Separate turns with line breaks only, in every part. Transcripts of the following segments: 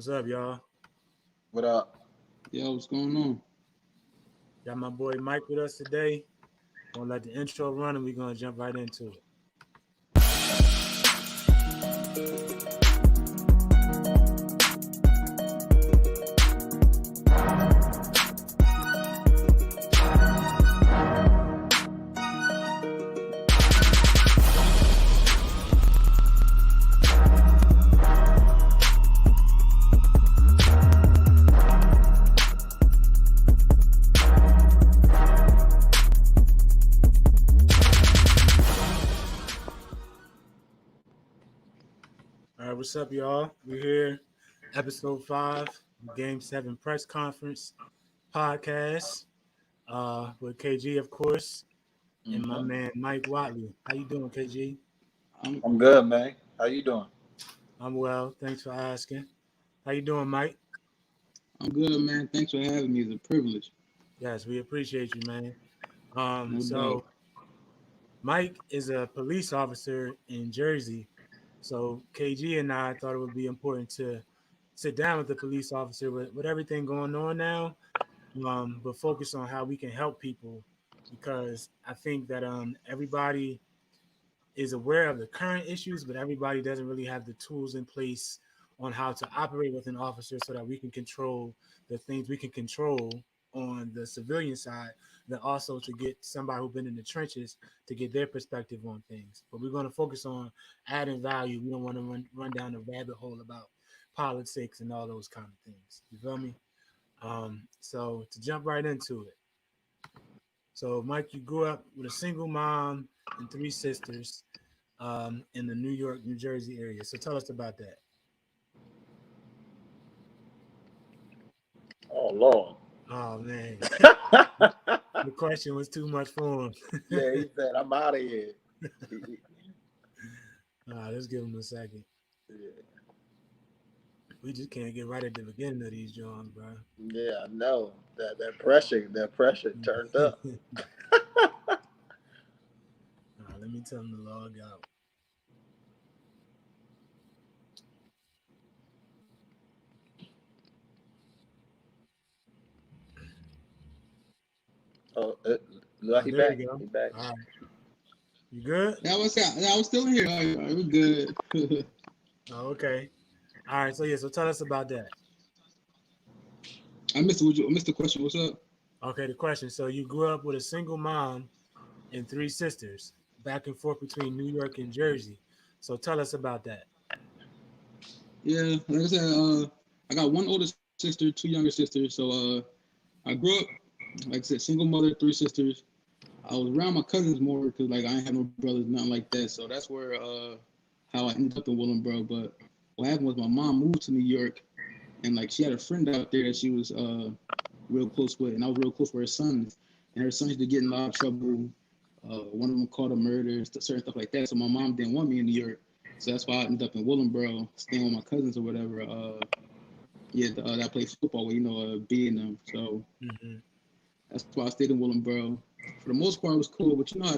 What's up, y'all?
What up?
Yo, what's going on?
Got my boy Mike with us today. Gonna let the intro run and we're gonna jump right into it. All right, what's up, y'all? We're here, episode 5, Game 7 press conference podcast with KG, of course, and my man Mike Watley. How you doing, KG?
I'm good, man. How you doing?
I'm well. Thanks for asking. How you doing, Mike?
I'm good, man. Thanks for having me. It's a privilege.
Yes, we appreciate you, man.
No
So
doubt.
Mike is a police officer in Jersey. So KG and I thought it would be important to sit down with the police officer with everything going on now, but focus on how we can help people because I think that everybody is aware of the current issues, but everybody doesn't really have the tools in place on how to operate with an officer so that we can control the things we can control on the civilian side, then also to get somebody who's been in the trenches to get their perspective on things. But we're going to focus on adding value. We don't want to run down the rabbit hole about politics and all those kind of things. You feel me? So to jump right into it. So Mike, you grew up with a single mom and 3 sisters in the New York, New Jersey area. So tell us about that.
Oh Lord.
Oh man, the question was too much for him.
Yeah, he said I'm out of here.
Let's give him a second.
Yeah,
We just can't get right at the beginning of these Johns, bro.
I know that pressure turned up.
Let me tell him to log out.
Oh, look, he
There
back.
you go.
He back.
All right, you good?
Yeah, I was still here. All right, we're good.
Oh, okay. All right. So tell us about that.
I missed the question. What's up?
Okay, the question. So you grew up with a single mom and 3 sisters, back and forth between New York and Jersey. So tell us about that.
Yeah, like I said, I got one older sister, 2 younger sisters. So I grew up, like I said, single mother, 3 sisters. I was around my cousins more because like I ain't have no brothers, nothing like that. So that's where how I ended up in Willingboro. But what happened was my mom moved to New York, and like she had a friend out there that she was real close with, and I was real close with her sons. And her sons used to get in a lot of trouble. One of them caught a murder, certain stuff like that. So my mom didn't want me in New York, so that's why I ended up in Willingboro, staying with my cousins or whatever. That played football with B and them. So that's why I stayed in Willingboro. For the most part, it was cool, but you know how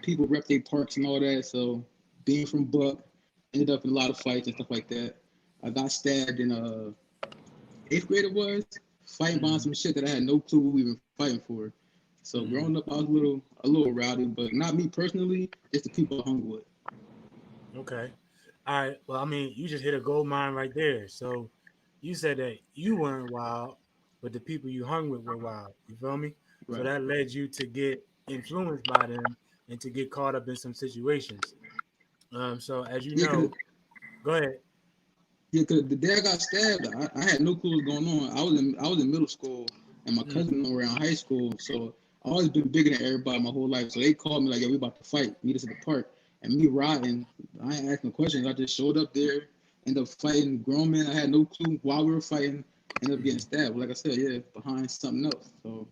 people rep their parks and all that. So being from Buck, ended up in a lot of fights and stuff like that. I got stabbed in 8th grade. It was fighting behind some shit that I had no clue what we were fighting for. So growing up, I was a little rowdy, but not me personally. It's the people I hung with.
Okay. All right. Well, I mean, you just hit a gold mine right there. So you said that you weren't wild, but the people you hung with were wild. You feel me? So
Right.
that led you to get influenced by them and to get caught up in some situations. So as you
Yeah,
know, go ahead.
Yeah, because the day I got stabbed, I had no clue what was going on. I was in middle school, and my cousin were around high school, so I always been bigger than everybody my whole life. So they called me like, "Yo, we about to fight. Meet us at the park." And me riding, I ain't asking questions. I just showed up there, ended up fighting grown men. I had no clue why we were fighting. Ended up getting stabbed. Like I said, behind something else. So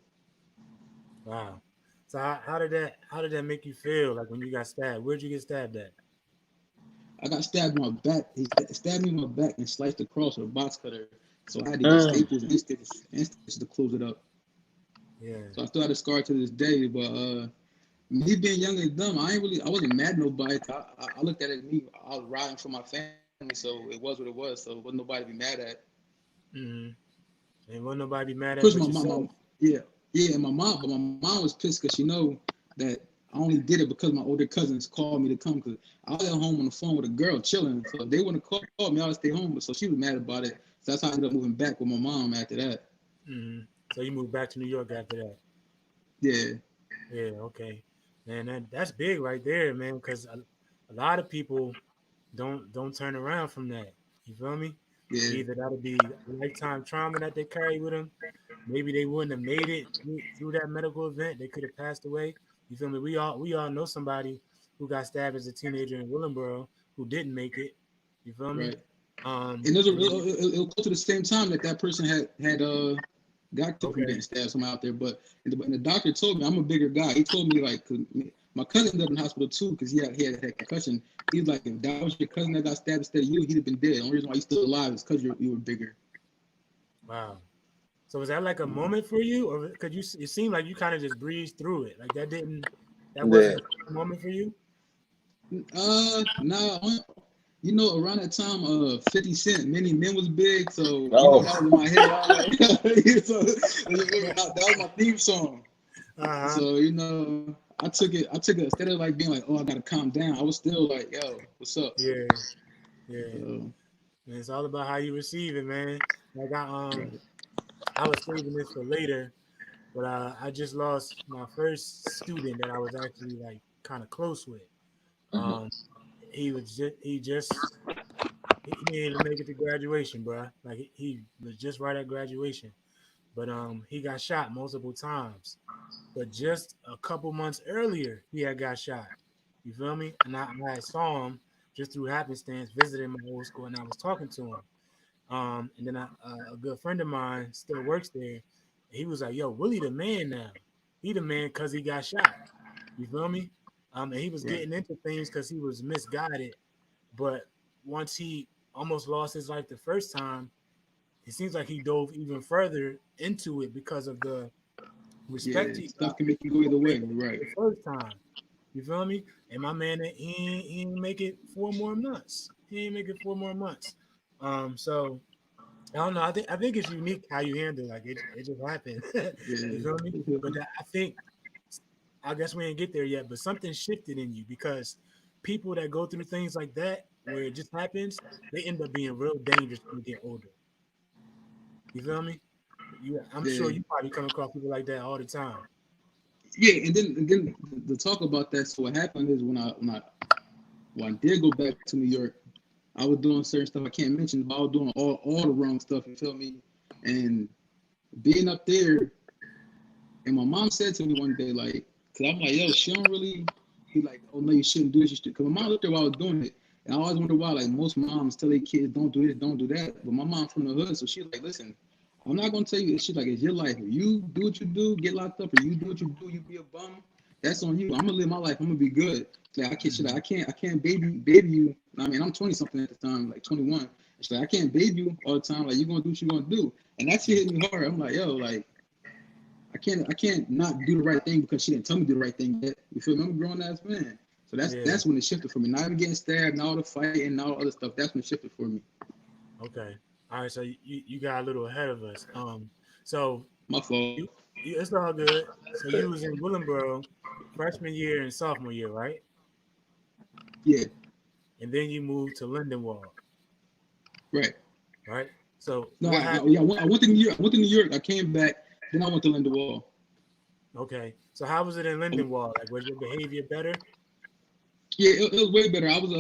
Wow. So how did that make you feel like when you got stabbed? Where'd you get stabbed at?
I got stabbed in my back. He stabbed me in my back and sliced across with a box cutter. So I had to get staples and stitches to close it up.
Yeah.
So I still had a scar to this day. But me being young and dumb, I wasn't mad at nobody. I looked at it as me. I was riding for my family, so it was what it was. So it wasn't nobody to be mad at.
Mm-hmm. And won't nobody be mad at
Push
but
my
yourself.
yeah, and my mom, but my mom was pissed because she know that I only did it because my older cousins called me to come because I was at home on the phone with a girl chilling. So if they wouldn't have called me, I would stay home. But so she was mad about it. So that's how I ended up moving back with my mom after that.
Mm-hmm. So you moved back to New York after that.
Yeah,
Yeah, okay. Man, that's big right there, man, because a lot of people don't turn around from that. You feel me?
yeah,
Either that'll be lifetime trauma that they carry with them. Maybe they wouldn't have made it through that medical event. They could have passed away. You feel me? We all know somebody who got stabbed as a teenager in Willingboro who didn't make it. You feel me?
right. And
And then
it'll go to the same time that that person had got killed from
okay,
getting stabbed somewhere out there. But and the doctor told me I'm a bigger guy. He told me like 'cause my cousin ended up in the hospital too because he had concussion. He's like, if that was your cousin that got stabbed instead of you, he'd have been dead. The only reason why he's still alive is because you were bigger.
wow. So was that like a moment for you, or could you? It seemed like you kind of just breezed through it. Like that
Yeah.
wasn't a moment for you.
Nah, you know, around that time, 50 Cent, Many Men was big, so you know
Oh.
that was in my head. I was like, so, that was my theme song.
Uh huh.
So you know, I took it instead of like being like, oh, I gotta calm down. I was still like, yo, what's up?
Yeah, yeah.
So,
And it's all about how you receive it, man. Like
right.
I was saving this for later, but I just lost my first student that I was actually like kind of close with.
Mhm.
Um, he didn't even make it to graduation, bro. Like he was just right at graduation, but he got shot multiple times. But just a couple months earlier, he had got shot. You feel me? And I saw him just through happenstance visiting my old school, and I was talking to him. And then a good friend of mine still works there. He was like, "Yo, Willie the man now. He the man because he got shot. You feel me? And he was
Right.
getting into things because he was misguided. But once he almost lost his life the first time, it seems like he dove even further into it because of the respect
Yeah,
he got
stuff can make you go either way. Right.
the first time. You feel me? And my man, he ain't make it 4 more months. He ain't make it 4 more months. So I don't know. I think it's unique how you handle it. Like it just happened. You
Yeah.
feel me? But I think I guess we ain't get there yet. But something shifted in you because people that go through things like that where it just happens, they end up being real dangerous when they get older. You feel me? I'm sure
Yeah.
you probably come across people like that all the time.
Yeah, and then the talk about that. So what happened is when I did go back to New York, I was doing certain stuff I can't mention, but I was doing all the wrong stuff. You feel me? And being up there, and my mom said to me one day, like, cause I'm like, yo, she don't really be like, oh no, you shouldn't do this. Cause my mom looked there while I was doing it, and I always wonder why. Like most moms tell their kids, don't do this, don't do that. But my mom from the hood, so she's like, listen, I'm not gonna tell you. She's like, it's your life. If you do what you do, get locked up, or you do what you do, you be a bum. That's on you. I'm gonna live my life. I'm gonna be good. Like I can't, she's like,
Mhm.
I can't baby you. I mean, I'm 20 something at the time, like 21. She's like, I can't baby you all the time. Like you gonna do what you gonna do, and that shit hit me hard. I'm like, yo, like. I can't not do the right thing because she didn't tell me to do the right thing yet. You feel me? I'm a grown ass man. So that's
Yeah.
that's when it shifted for me. Not even getting stabbed, and all the fighting, and all the other stuff. That's when it shifted for me.
Okay. All right. So you got a little ahead of us. So
My fault.
it's all good. So you was in Willingboro freshman year and sophomore year, right?
Yeah,
And then you moved to Lindenwold,
right.
right? So
No,
what
yeah,
happened?
I went to New York. I went to New York. I came back. Then I went to Lindenwold.
Okay. So how was it in
I,
Lindenwold? Like, was your behavior better?
yeah, it was way better. I was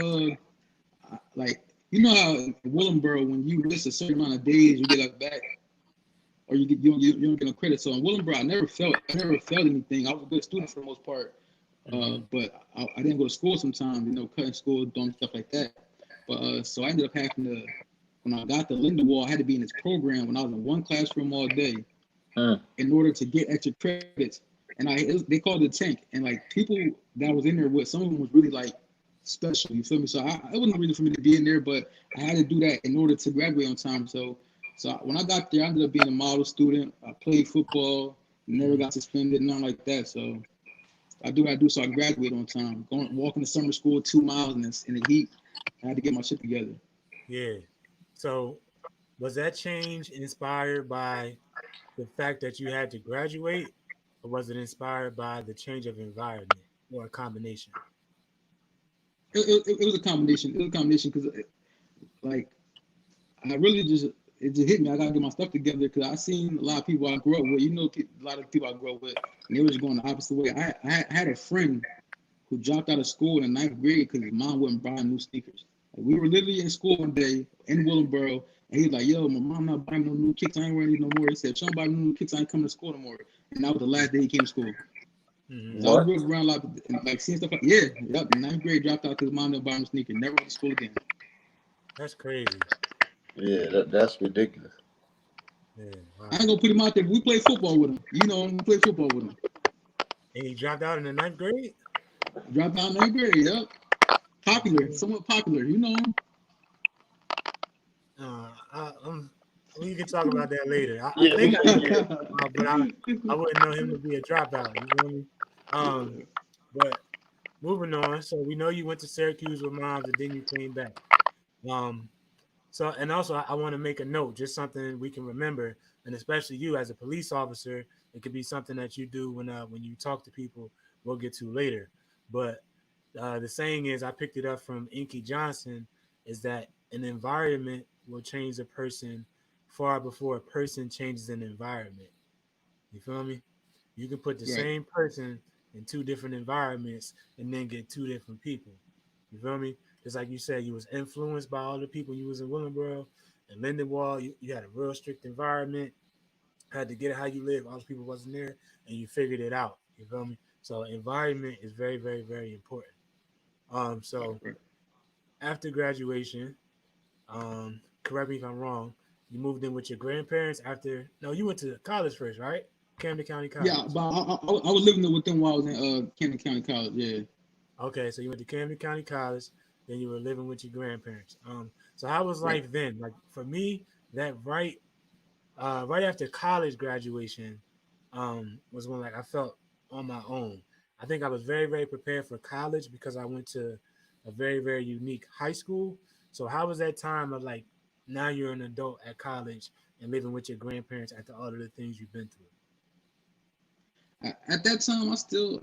like how in Willingboro when you miss a certain amount of days you get like back or you don't get no credit. So in Willingboro I never felt anything. I was a good student for the most part.
Mm-hmm.
But I didn't go to school sometimes, cutting school, doing stuff like that. But so I ended up having to, when I got to Lindenwood, I had to be in this program when I was in one classroom all day
Mm.
in order to get extra credits. And they called it tank. And like people that I was in there with, some of them was really like special. You feel me? So it wasn't really for me to be in there, but I had to do that in order to graduate on time. So when I got there, I ended up being a model student. I played football, never
Mm-hmm.
got suspended, nothing like that. So I do what I do so I can graduate on time. Walking to summer school 2 miles in the heat. I had to get my shit together.
Yeah. So Was that change inspired by the fact that you had to graduate, or was it inspired by the change of environment, or a combination?
It was a combination. It was a combination because like I really just it just hit me. I gotta get my stuff together because I seen a lot of people I grew up with. A lot of people I grew up with, and they were just going the opposite way. I had a friend who dropped out of school in ninth grade because his mom wouldn't buy him new sneakers. Like, we were literally in school one day in Willenboro, and he's like, "Yo, my mom not buying no new kicks. I ain't wearing these no more." He said, "If she don't buy no new kicks, I ain't coming to school no more." And that was the last day he came to school.
Mm-hmm.
So I
What?
grew up around a lot of, like seeing stuff like yep. Ninth grade dropped out because his mom didn't buy him a sneaker. Never went to school again.
That's crazy.
Yeah, that's ridiculous.
Yeah,
I
wow.
ain't gonna put him out there, but we played football with him. We played football with him.
And he dropped out in the ninth grade.
Dropped out in ninth grade. Yep, popular,
Okay.
somewhat popular. You know him.
We can talk about that later. I
Yeah, we
think I
can.
knew,
Yeah.
I wouldn't know him to be a dropout. You feel me? Um, but moving on. So we know you went to Syracuse with moms, and then you came back. Um, so and also I want to make a note, just something we can remember, and especially you as a police officer, it could be something that you do when you talk to people. We'll get to later, but the saying is, I picked it up from Inky Johnson, is that an environment will change a person far before a person changes an environment. You feel me? You can put the
Right.
same person in two different environments and then get two different people. You feel me? Just like you said, you was influenced by all the people you was in Willenboro and Lindenwold. You had a real strict environment, had to get it how you live. All those people wasn't there, and you figured it out. You feel me? So environment is very, very, very important. So
Right.
after graduation, correct me if I'm wrong, you moved in with your grandparents after. No, you went to college first, right? Camden County
Yeah,
College.
but I was living there with them while I was in Camden County College. Yeah.
Okay, so you went to Camden County College, then you were living with your grandparents. So how was
Right.
life then? Like for me, that right after college graduation, was when like I felt on my own. I think I was very, very prepared for college because I went to a very, very unique high school. So how was that time of like now you're an adult at college and living with your grandparents after all of the things you've been through?
At that time, I still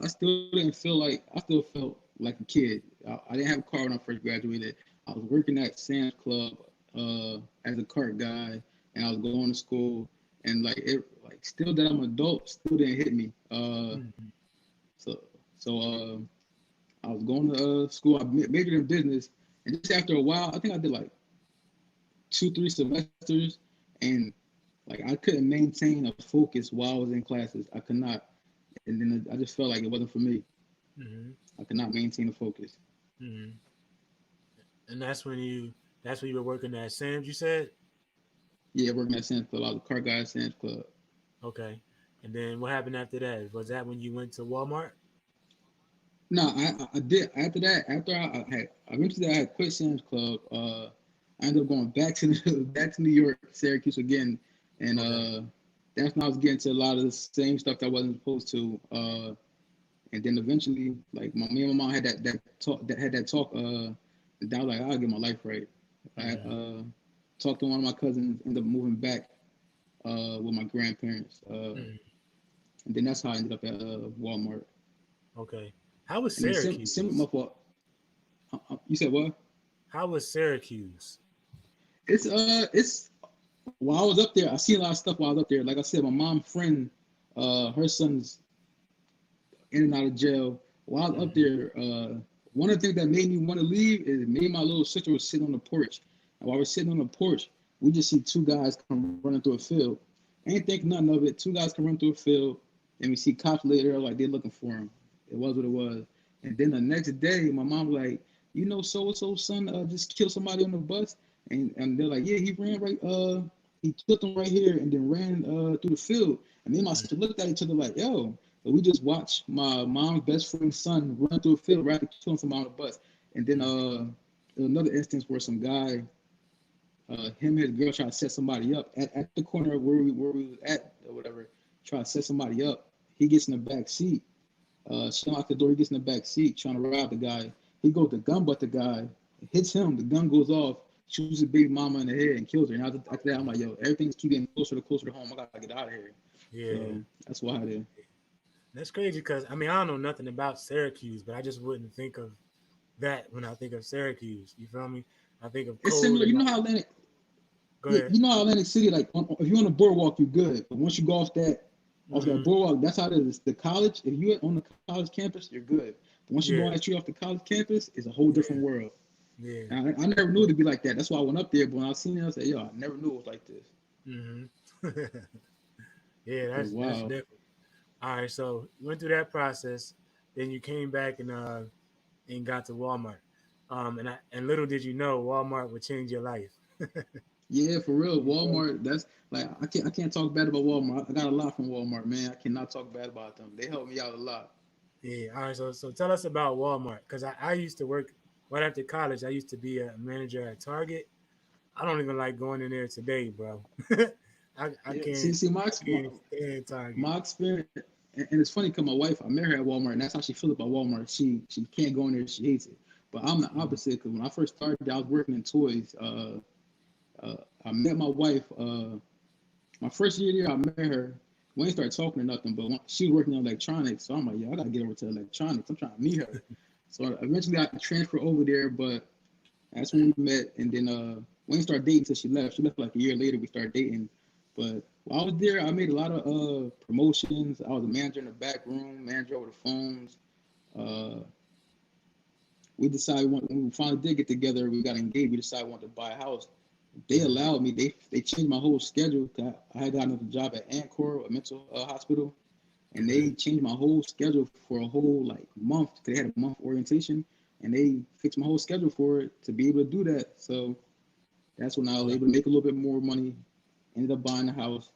didn't feel like I still felt like a kid. I didn't have a car when I first graduated. I was working at Sam's Club as a cart guy, and I was going to school. And like still that I'm an adult, still didn't hit me.
Mm-hmm.
So so I was going to school. I majored in business, and just after a while, I think I did like 2 3 semesters, and like I couldn't maintain a focus while I was in classes. I could not, and then I just felt like it wasn't for me.
Mm-hmm.
I could not maintain a focus.
Mm-hmm. And that's when you were working at Sam's. You said
Yeah, working at Sam's Club. I was a car guy at Sam's Club.
okay. And then what happened after that? Was that when you went to Walmart?
No, I did after that. After had eventually I had quit Sam's Club. I ended up going back to back to New York, Syracuse again, and
Okay.
that's when I was getting to a lot of the same stuff that I wasn't supposed to. And then eventually, like me and my mom had that talk. And I was like, I'll get my life right. I
Mm-hmm.
talked to one of my cousins, ended up moving back with my grandparents,
Mm-hmm.
and then that's how I ended up at Walmart.
Okay. How was
And then my
Syracuse?
fault. You said what?
How was Syracuse?
It's while I was up there, I seen a lot of stuff while I was up there. Like I said, my mom's friend, her son's in and out of jail. While I was up
Mm-hmm.
there, one of the things that made me want to leave is me and my little sister was sitting on the porch. And while we're sitting on the porch, we just see two guys come running through a field. Ain't think nothing of it. Two guys come running through a field, and we see cops later like they're looking for him. It was what it was. And then the next day, my mom was like, you know, so and so son just killed somebody on the bus, and they're like, yeah, he ran right, he killed him right here, and then ran through the field. And me and my sister looked at each other like, yo. So we just watched my mom's best friend's son run through a field right after killing somebody on the bus. And then there was another instance where some guy, him and his girl tried to set somebody up at the corner where we was at or whatever, try to set somebody up. He gets in the back seat. She unlocks the door. He gets in the back seat trying to rob the guy. He goes to gun butt the guy, hits him. The gun goes off. shoots his baby mama in the head and kills her. And after that, I'm like, yo, everything's keep getting closer to home. I gotta get out of here.
Yeah.
So that's why I did.
That's crazy because I mean I don't know nothing about Syracuse, but I just wouldn't think of that when I think of Syracuse. You feel me? I think of
It's
cold
similar.
and
You know
like,
how Atlantic,
go
yeah,
ahead.
you know how Atlantic City, like if you're on the boardwalk, you're good. But once you go off that
Mm-hmm.
boardwalk, that's how it is. The college, if you're on the college campus, you're good. But once you go on
Yeah.
that street off the college campus, it's a whole different
Yeah.
world.
Yeah.
And I never knew it to be like that. That's why I went up there. But when I seen it, I said, yo, I never knew it was like this.
Mm-hmm. Yeah,
It was
that's
wild.
different. All right, so you went through that process, then you came back and got to Walmart. And little did you know Walmart would change your life.
Yeah, for real. Walmart, that's like I can't talk bad about Walmart. I got a lot from Walmart, man. I cannot talk bad about them. They helped me out a lot.
Yeah. All right. So tell us about Walmart because I used to work right after college. I used to be a manager at Target. I don't even like going in there today, bro. I
Yeah.
can't
My
I can't stand Target.
my experience, and it's funny because my wife, I met her at Walmart, and that's how she feels about Walmart. She can't go in there. She hates it. But I'm the
Mm-hmm.
opposite because when I first started, I was working in toys. I met my wife. My first year there, I met her. We ain't started talking or nothing, but she was working on electronics, so I'm like, yo, I gotta get over to electronics. I'm trying to meet her. So eventually I transferred over there, but that's when we met, and then we didn't start dating until she left. She left like a year later. We started dating, but while I was there, I made a lot of promotions. I was a manager in the back room, manager over the phones. Uh, we decided when we finally did get together, we got engaged. We decided we wanted to buy a house. They
Mm-hmm.
allowed me. They changed my whole schedule. I had gotten a job at Ancor, a mental hospital, and
Okay.
they changed my whole schedule for a whole like month. They had a month orientation, and they fixed my whole schedule for it to be able to do that. So that's when I was
Wow.
able to make a little bit more money. Ended up buying a house,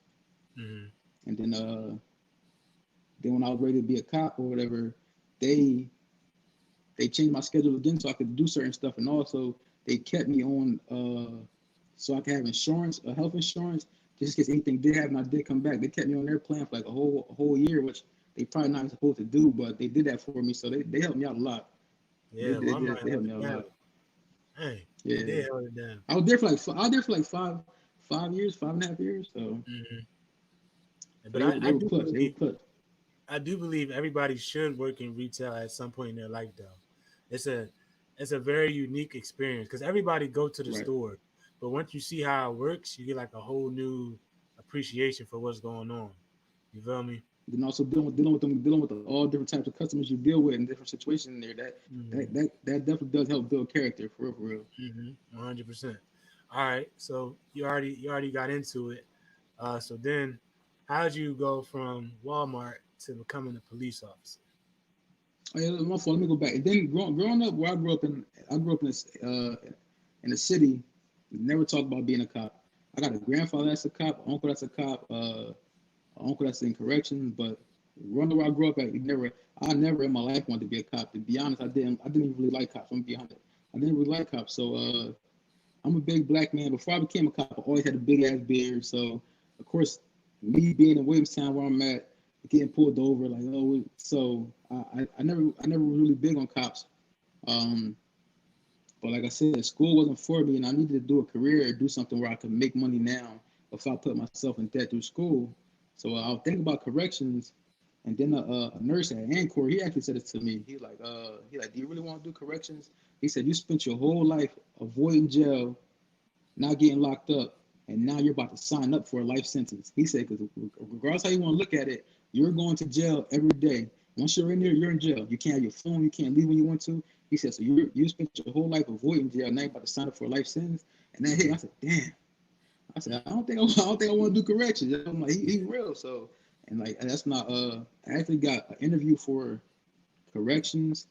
Mm-hmm.
and then when I was ready to be a cop or whatever, they they changed my schedule again so I could do certain stuff, and also they kept me on so I could have insurance, health insurance, just in case anything did happen, I did come back. They kept me on their plan for like a whole year, which they probably not supposed to do, but they did that for me, so they helped me out a lot. They
Yeah.
did
Walmart
they
held
helped me
it
out a
down.
lot.
Hey, they
Yeah,
did hold it down.
I was there for like 5 years, 5.5 years. So
Mm-hmm. But
they were
I
they were
do
clutch. They were
believe
clutch.
everybody should work in retail at some point in their life though. It's a it's a very unique experience because everybody go to the
Right.
store, but once you see how it works, you get like a whole new appreciation for what's going on. You feel me?
Then also dealing with all different types of customers you deal with in different situations in there.
Mm-hmm.
That definitely does help build character for real, for real.
Mm-hmm. 100%. All right, so you already got into it. So then, how'd you go from Walmart to becoming a police officer?
Oh, yeah, my fault. Let me go back. And then growing up, where I grew up in a city. Never talked about being a cop. I got a grandfather that's a cop, uncle that's a cop, uncle that's in corrections. But growing up where I grew up at, I never in my life wanted to be a cop. To be honest, I didn't even really like cops. I'm gonna be honest. I didn't really like cops. So I'm a big black man. Before I became a cop, I always had a big ass beard. So of course, me being in Williamstown where I'm at, getting pulled over, like oh, so I never was really big on cops. Um, but like I said, school wasn't for me, and I needed to do a career or do something where I could make money now before I put myself in debt through school. So I was thinking about corrections, and then a nurse at Ancor, he actually said it to me. He like, do you really want to do corrections? He said, you spent your whole life avoiding jail, not getting locked up, and now you're about to sign up for a life sentence. He said, because regardless how you want to look at it, you're going to jail every day. Once you're in there, you're in jail. You can't have your phone. You can't leave when you want to. He said, so you spent your whole life avoiding jail. Now you're about to sign up for a life sentence. And that hit. I said, damn. I said, I don't think I want to do corrections. I'm like, he real. So, and like, that's not. I actually got an interview for corrections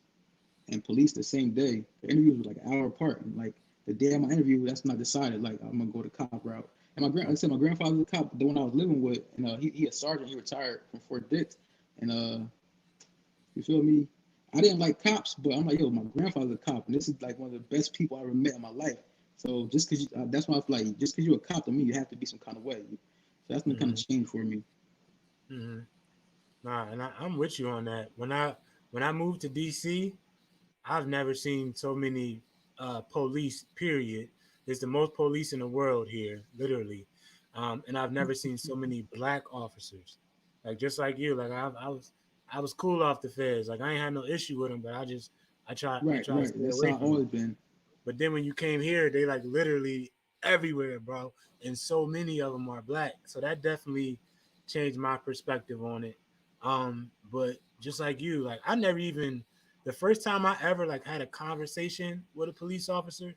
and police the same day. The interviews were like an hour apart. And like the day of my interview, that's not decided. Like I'm gonna go the cop route. And like I said, my grandfather was a cop, the one I was living with, and he a sergeant. He retired from Fort Dix, and you feel me? I didn't like cops, but I'm like, yo, my grandfather's a cop, and this is like one of the best people I ever met in my life. So just because that's why I feel like just because you're a cop, to me, you have to be some kind of way. So that's been kind of
Mm-hmm.
changed for me.
Mm-hmm. Nah, and I'm with you on that. When I moved to DC, I've never seen so many police. Period. It's the most police in the world here, literally. And I've never seen so many black officers. Like just like you, like I was cool off the feds. Like I ain't had no issue with them, but I
Right,
try to
right.
stay
That's
away
how I
from them.
always been.
But then when you came here, they like literally everywhere, bro, and so many of them are black. So that definitely changed my perspective on it. But just like you, like I never even the first time I ever like had a conversation with a police officer,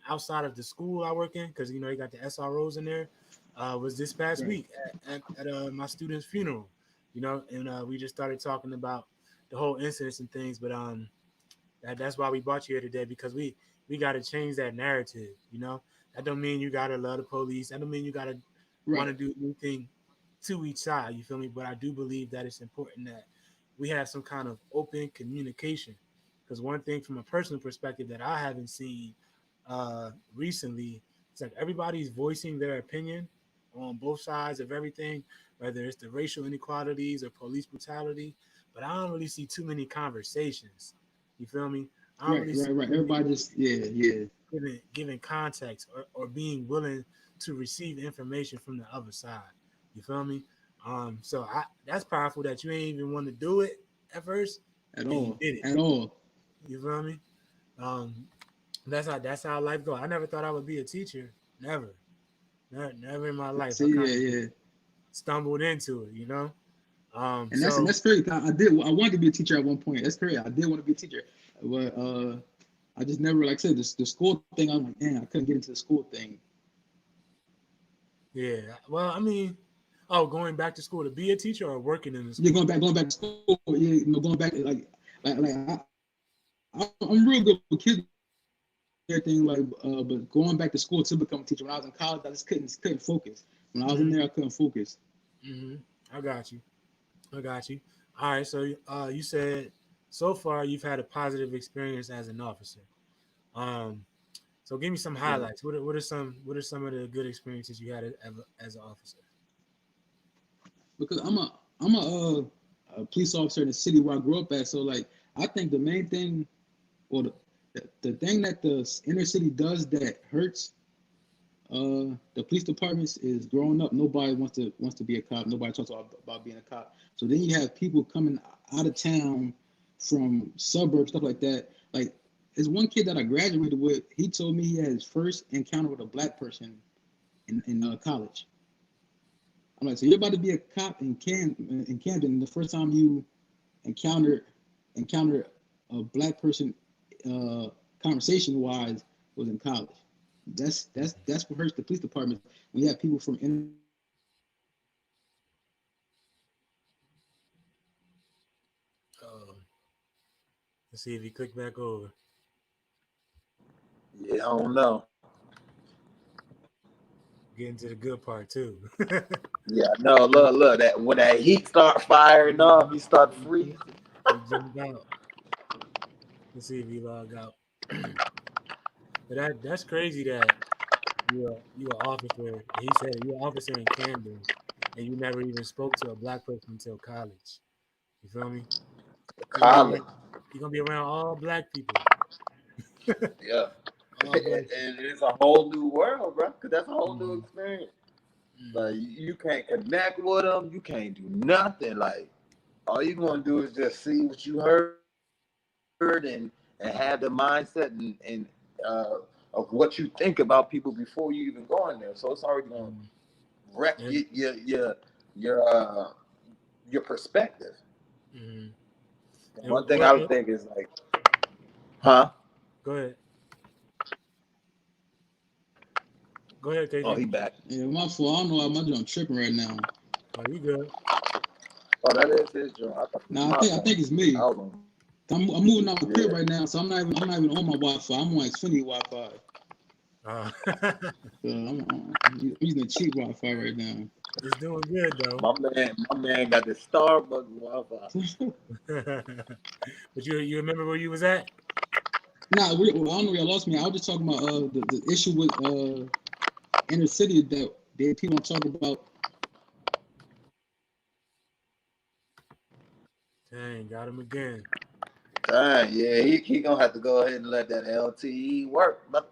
outside of the school I work in, because you know you got the SROs in there, was this past
Right,
week at my student's funeral, you know, and we just started talking about the whole incidents and things. But that's why we brought you here today because we got to change that narrative. You know, that don't mean you gotta love the police. That don't mean you gotta want
right,
to do anything to each side. You feel me? But I do believe that it's important that we have some kind of open communication. Because one thing from a personal perspective that I haven't seen recently, it's like everybody's voicing their opinion on both sides of everything, whether it's the racial inequalities or police brutality. But I don't really see too many conversations. You feel me? I don't
right,
really see
right, right.
too many
Everybody just yeah, yeah.
giving context or being willing to receive information from the other side. You feel me? So that's powerful that you ain't even want to do it at first,
At
and you
all,
did it.
at all.
You feel me? Um, that's how life go. I never thought I would be a teacher. Never, never in my life. I
See,
kind
yeah,
of just
yeah.
stumbled into it. You know.
And
So
that's crazy. I wanted to be a teacher at one point. That's crazy. I did want to be a teacher, but I just never, like I said, the school thing. I'm like, man, I couldn't get into the school thing.
yeah. Well, I mean, oh, going back to school to be a teacher or working in the
Yeah,
school.
going back to school. Yeah, going back I'm real good with kids, everything like, but going back to school to become a teacher. When I was in college, I just couldn't focus. When I was in
Hmm.
there, I couldn't focus.
Hmm. I got you. I got you. All right. So you said so far you've had a positive experience as an officer. Um, so give me some
Yeah,
highlights. What are some of the good experiences you had as an officer?
because I'm a police officer in the city where I grew up at. So like, I think the main thing, or the thing that the inner city does that hurts the police departments is growing up. Nobody wants to be a cop. Nobody talks about being a cop. So then you have people coming out of town from suburbs, stuff like that. Like, there's one kid that I graduated with. He told me he had his first encounter with a black person in college. I'm like, so you're about to be a cop in Camden. The first time you encounter encounter a black person, uh, conversation wise, was in college. That's what hurts the police department. When you have people from inner
Um, let's see if you click back over.
Yeah, I don't know.
Getting to the good part too.
Yeah, no, look. That when that heat start firing up, you start freezing.
He jumped out. Let's see if he logged out. But that's crazy that you an officer. He said you're an officer in Camden, and you never even spoke to a black person until college. You feel me? So you're gonna be
College.
around, you're gonna be around all black people,
Yeah,
all black people.
and it's a whole new world, bro. Cause that's a whole new
Hmm.
experience. Like
Hmm.
you can't connect with them. You can't do nothing. Like all you gonna do is just see what you heard and have the mindset and of what you think about people before you even go in there. So it's already gonna
Hmm.
wreck
And
your uh your perspective.
hmm.
And
And
one thing I
what?
would think is like, huh?
Go ahead. Go ahead,
Oh,
KJ.
he back.
yeah, my fault. I don't know why my joint tripping right now.
Oh, you good?
Oh, that is his joint. I thought it was
Nah, I
my
think I
phone.
think it's
I
me.
was on.
I'm moving out my
Yeah.
crib right now, so I'm not even on my Wi-Fi. I'm on Xfinity Wi-Fi.
Uh,
So I'm using the cheap Wi-Fi right now.
it's doing good though.
My man got the Starbucks Wi-Fi.
But you remember where you was at?
Nah, I don't know where y'all lost me. I was just talking about the issue with inner city that people don't talk about.
Dang, got him again.
Dang, yeah, he gonna have to go ahead and let that LTE work, but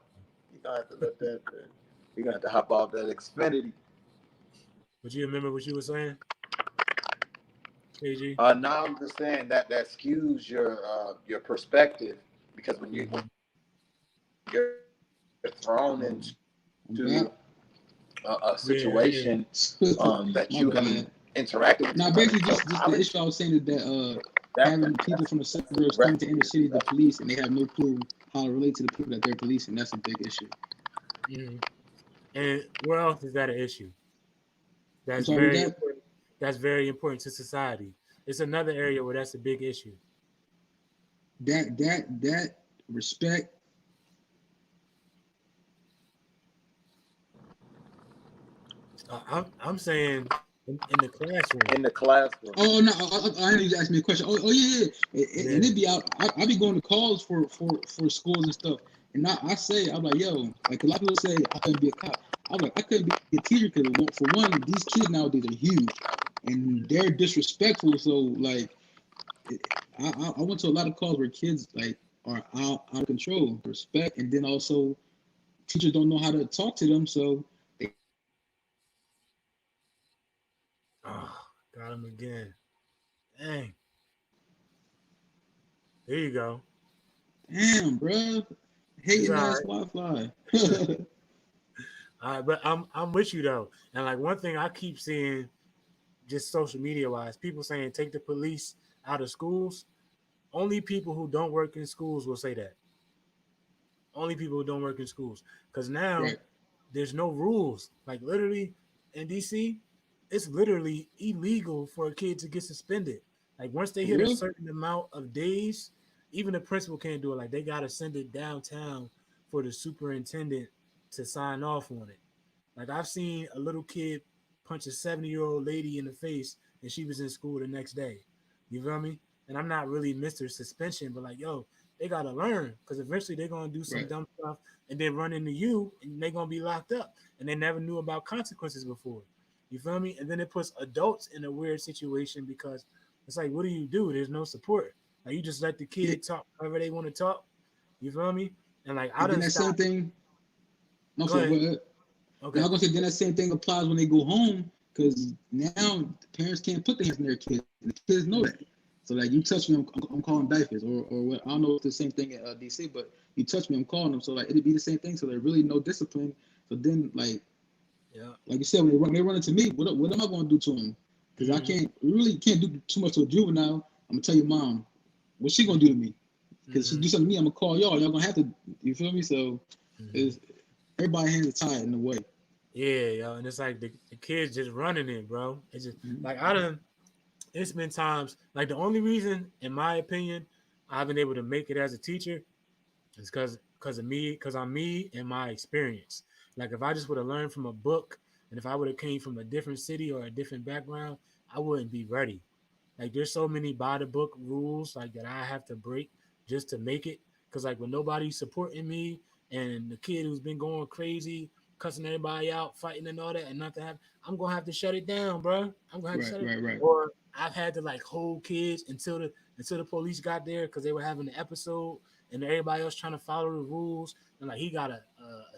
gonna have to let that. We gonna have to hop off that Xfinity.
But you remember what you were saying, KG?
Now I'm just saying that skews your perspective because when
Mm-hmm.
you're thrown into
That,
a
Yeah, yeah.
situation that
my
you
bad.
haven't interacted with
Now,
somebody
basically,
from
just the
college,
issue I was saying is that having people
that's
from the suburbs coming to inner city to police, and they have no clue how to relate to the people that they're policing. That's a big issue.
Mm-hmm. And where else is that an issue?
I'm
That's
sorry, with
very
that,
important. That's very important to society. It's another area where that's a big issue.
that respect.
I'm saying in the classroom.
in the classroom.
Oh no, I need you to ask me a question. Oh yeah, and
Yeah.
it be out. I be going to calls for schools and stuff, and I say I'm like, yo, like a lot of people say I couldn't be a cop. I'm like, I couldn't be a teacher because for one, these kids nowadays are huge, and they're disrespectful. So like, I went to a lot of calls where kids like are out of control, respect, and then also teachers don't know how to talk to them, so
Oh, got him again. Dang. There you go.
damn, bro,
You
hating
all
ass
right?
Wi-Fi.
All right, but I'm with you though. And like one thing I keep seeing, just social media wise, people saying take the police out of schools. Only people who don't work in schools will say that. Only people who don't work in schools, because now
Right,
there's no rules. Like literally in DC, it's literally illegal for a kid to get suspended. Like once they
for
hit a
real.
certain amount of days, even the principal can't do it. Like they gotta send it downtown for the superintendent to sign off on it. Like I've seen a little kid punch a 70-year-old lady in the face and she was in school the next day. You feel me? And I'm not really Mr. Suspension, but like, yo, they gotta learn because eventually they're gonna do some
Right.
dumb stuff and then run into you and they're gonna be locked up and they never knew about consequences before. You feel me? And then it puts adults in a weird situation because it's like, what do you do? There's no support. Like you just let the
Yeah,
kid talk however they want to talk. You feel me? And like I
and then
done
that same
stopped.
thing. No,
Go
sorry, go
ahead.
ahead. Now
Okay.
I'm gonna say then that same thing applies when they go home because now parents can't put their hands on their kids, and the kids know that. So like you touch me, I'm calling diapers, or what, I don't know if it's the same thing at DC, but you touch me, I'm calling them. So like it'd be the same thing. So there's really no discipline. So then
Yeah.
like you said, when they run into me, what am I gonna do to them? Because I
Mm-hmm.
can't really can't do too much to a juvenile. I'm gonna tell your mom what she gonna do to me. Because she
Mm-hmm.
do something to me, I'm gonna call y'all. Y'all gonna have to. You feel me? So
Mm-hmm.
it's everybody hands are tied in a way.
Yeah, yo, and it's like the kids just running it, bro. It's just
Mhm.
like I done. It's been times like the only reason, in my opinion, I've been able to make it as a teacher is because of me, because I'm me and my experience. Like if I just would have learned from a book, and if I would have came from a different city or a different background, I wouldn't be ready. Like there's so many by the book rules like that I have to break just to make it. Cause like when nobody's supporting me and the kid who's been going crazy, cussing everybody out, fighting and all that, and nothing happened, I'm gonna have to shut it down, bro. I'm gonna have to
Right,
shut it.
right, right.
Or I've had to like hold kids until the police got there because they were having an episode and everybody else trying to follow the rules and like he got a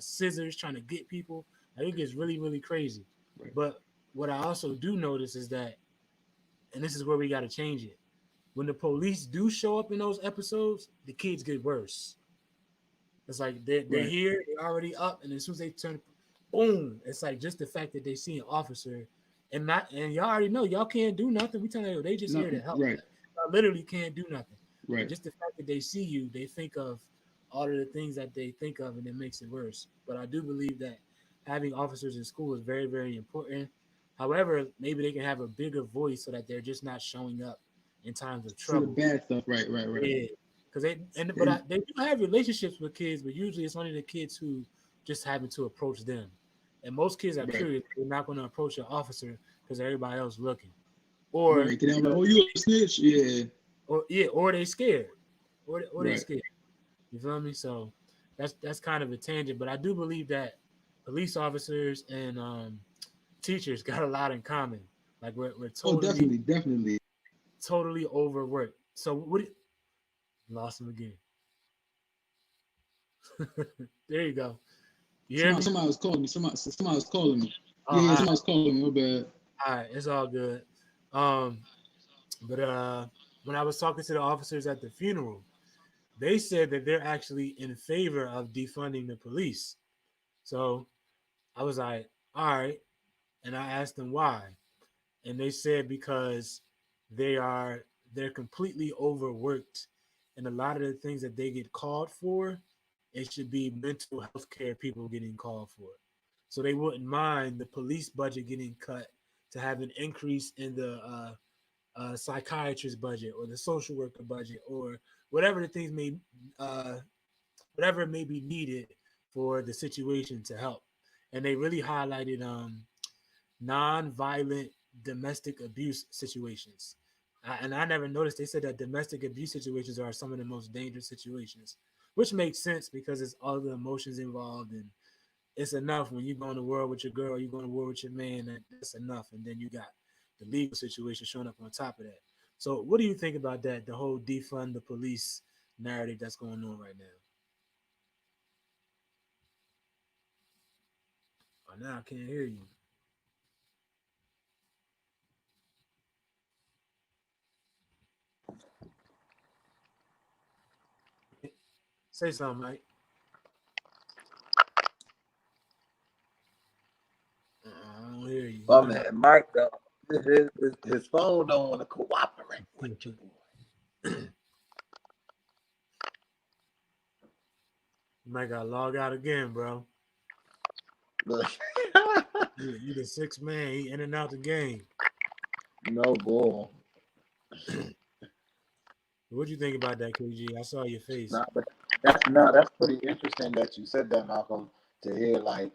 scissors trying to get people. Like it gets really really crazy.
Right.
But what I also do notice is that, and this is where we got to change it. When the police do show up in those episodes, the kids get worse. It's like they're
Right.
here, they're already up, and as soon as they turn, boom! It's like just the fact that they see an officer, and y'all already know y'all can't do nothing. We telling you they just
No,
here to help.
right,
Y'all literally can't do nothing. But
right.
just the fact that they see you, they think of all of the things that they think of, and it makes it worse. But I do believe that having officers in school is very very important. However, maybe they can have a bigger voice so that they're just not showing up in times of
See the
trouble.
bad stuff. Right, right, right.
Yeah, because
And
they do have relationships with kids, but usually it's only the kids who just happen to approach them. And most kids are
right,
curious; they're not going to approach an officer because everybody else looking, or
right. Cause I'm like,
because
oh, you a snitch? Yeah.
or they scared, or they
Right.
scared. You feel me? So that's kind of a tangent, but I do believe that police officers and teachers got a lot in common. Like we're
Oh,
totally
definitely, definitely.
totally overworked. So what? Lost him again. There you go. You hear me?
Somebody was calling me. Somebody was calling me.
Oh,
Yeah,
all
somebody
right,
was calling me. My bad.
all right, it's all good. Um, but when I was talking to the officers at the funeral, they said that they're actually in favor of defunding the police. So I was like, all right, and I asked them why, and they said because they are they're completely overworked, and a lot of the things that they get called for, it should be mental health care people getting called for. So they wouldn't mind the police budget getting cut to have an increase in the psychiatrist budget or the social worker budget or whatever the things may uh, whatever may be needed for the situation to help. And they really highlighted non-violent domestic abuse situations. And I never noticed they said that domestic abuse situations are some of the most dangerous situations, which makes sense because it's all the emotions involved, and it's enough when you go in the world with your girl, you go in the world with your man, that's enough. And then you got the legal situation showing up on top of that. So what do you think about that, the whole defund the police narrative that's going on right now? Oh, now I can't hear you. Say something, Mike. I don't hear you.
My man, Mike, his phone don't want to cooperate with you, boy.
You might got to log out again, bro.
Look.
You the sixth man. He in and out the game.
No bull.
What you think about that, KG? I saw your face.
Nah, but that's pretty interesting that you said that, Malcolm. To hear like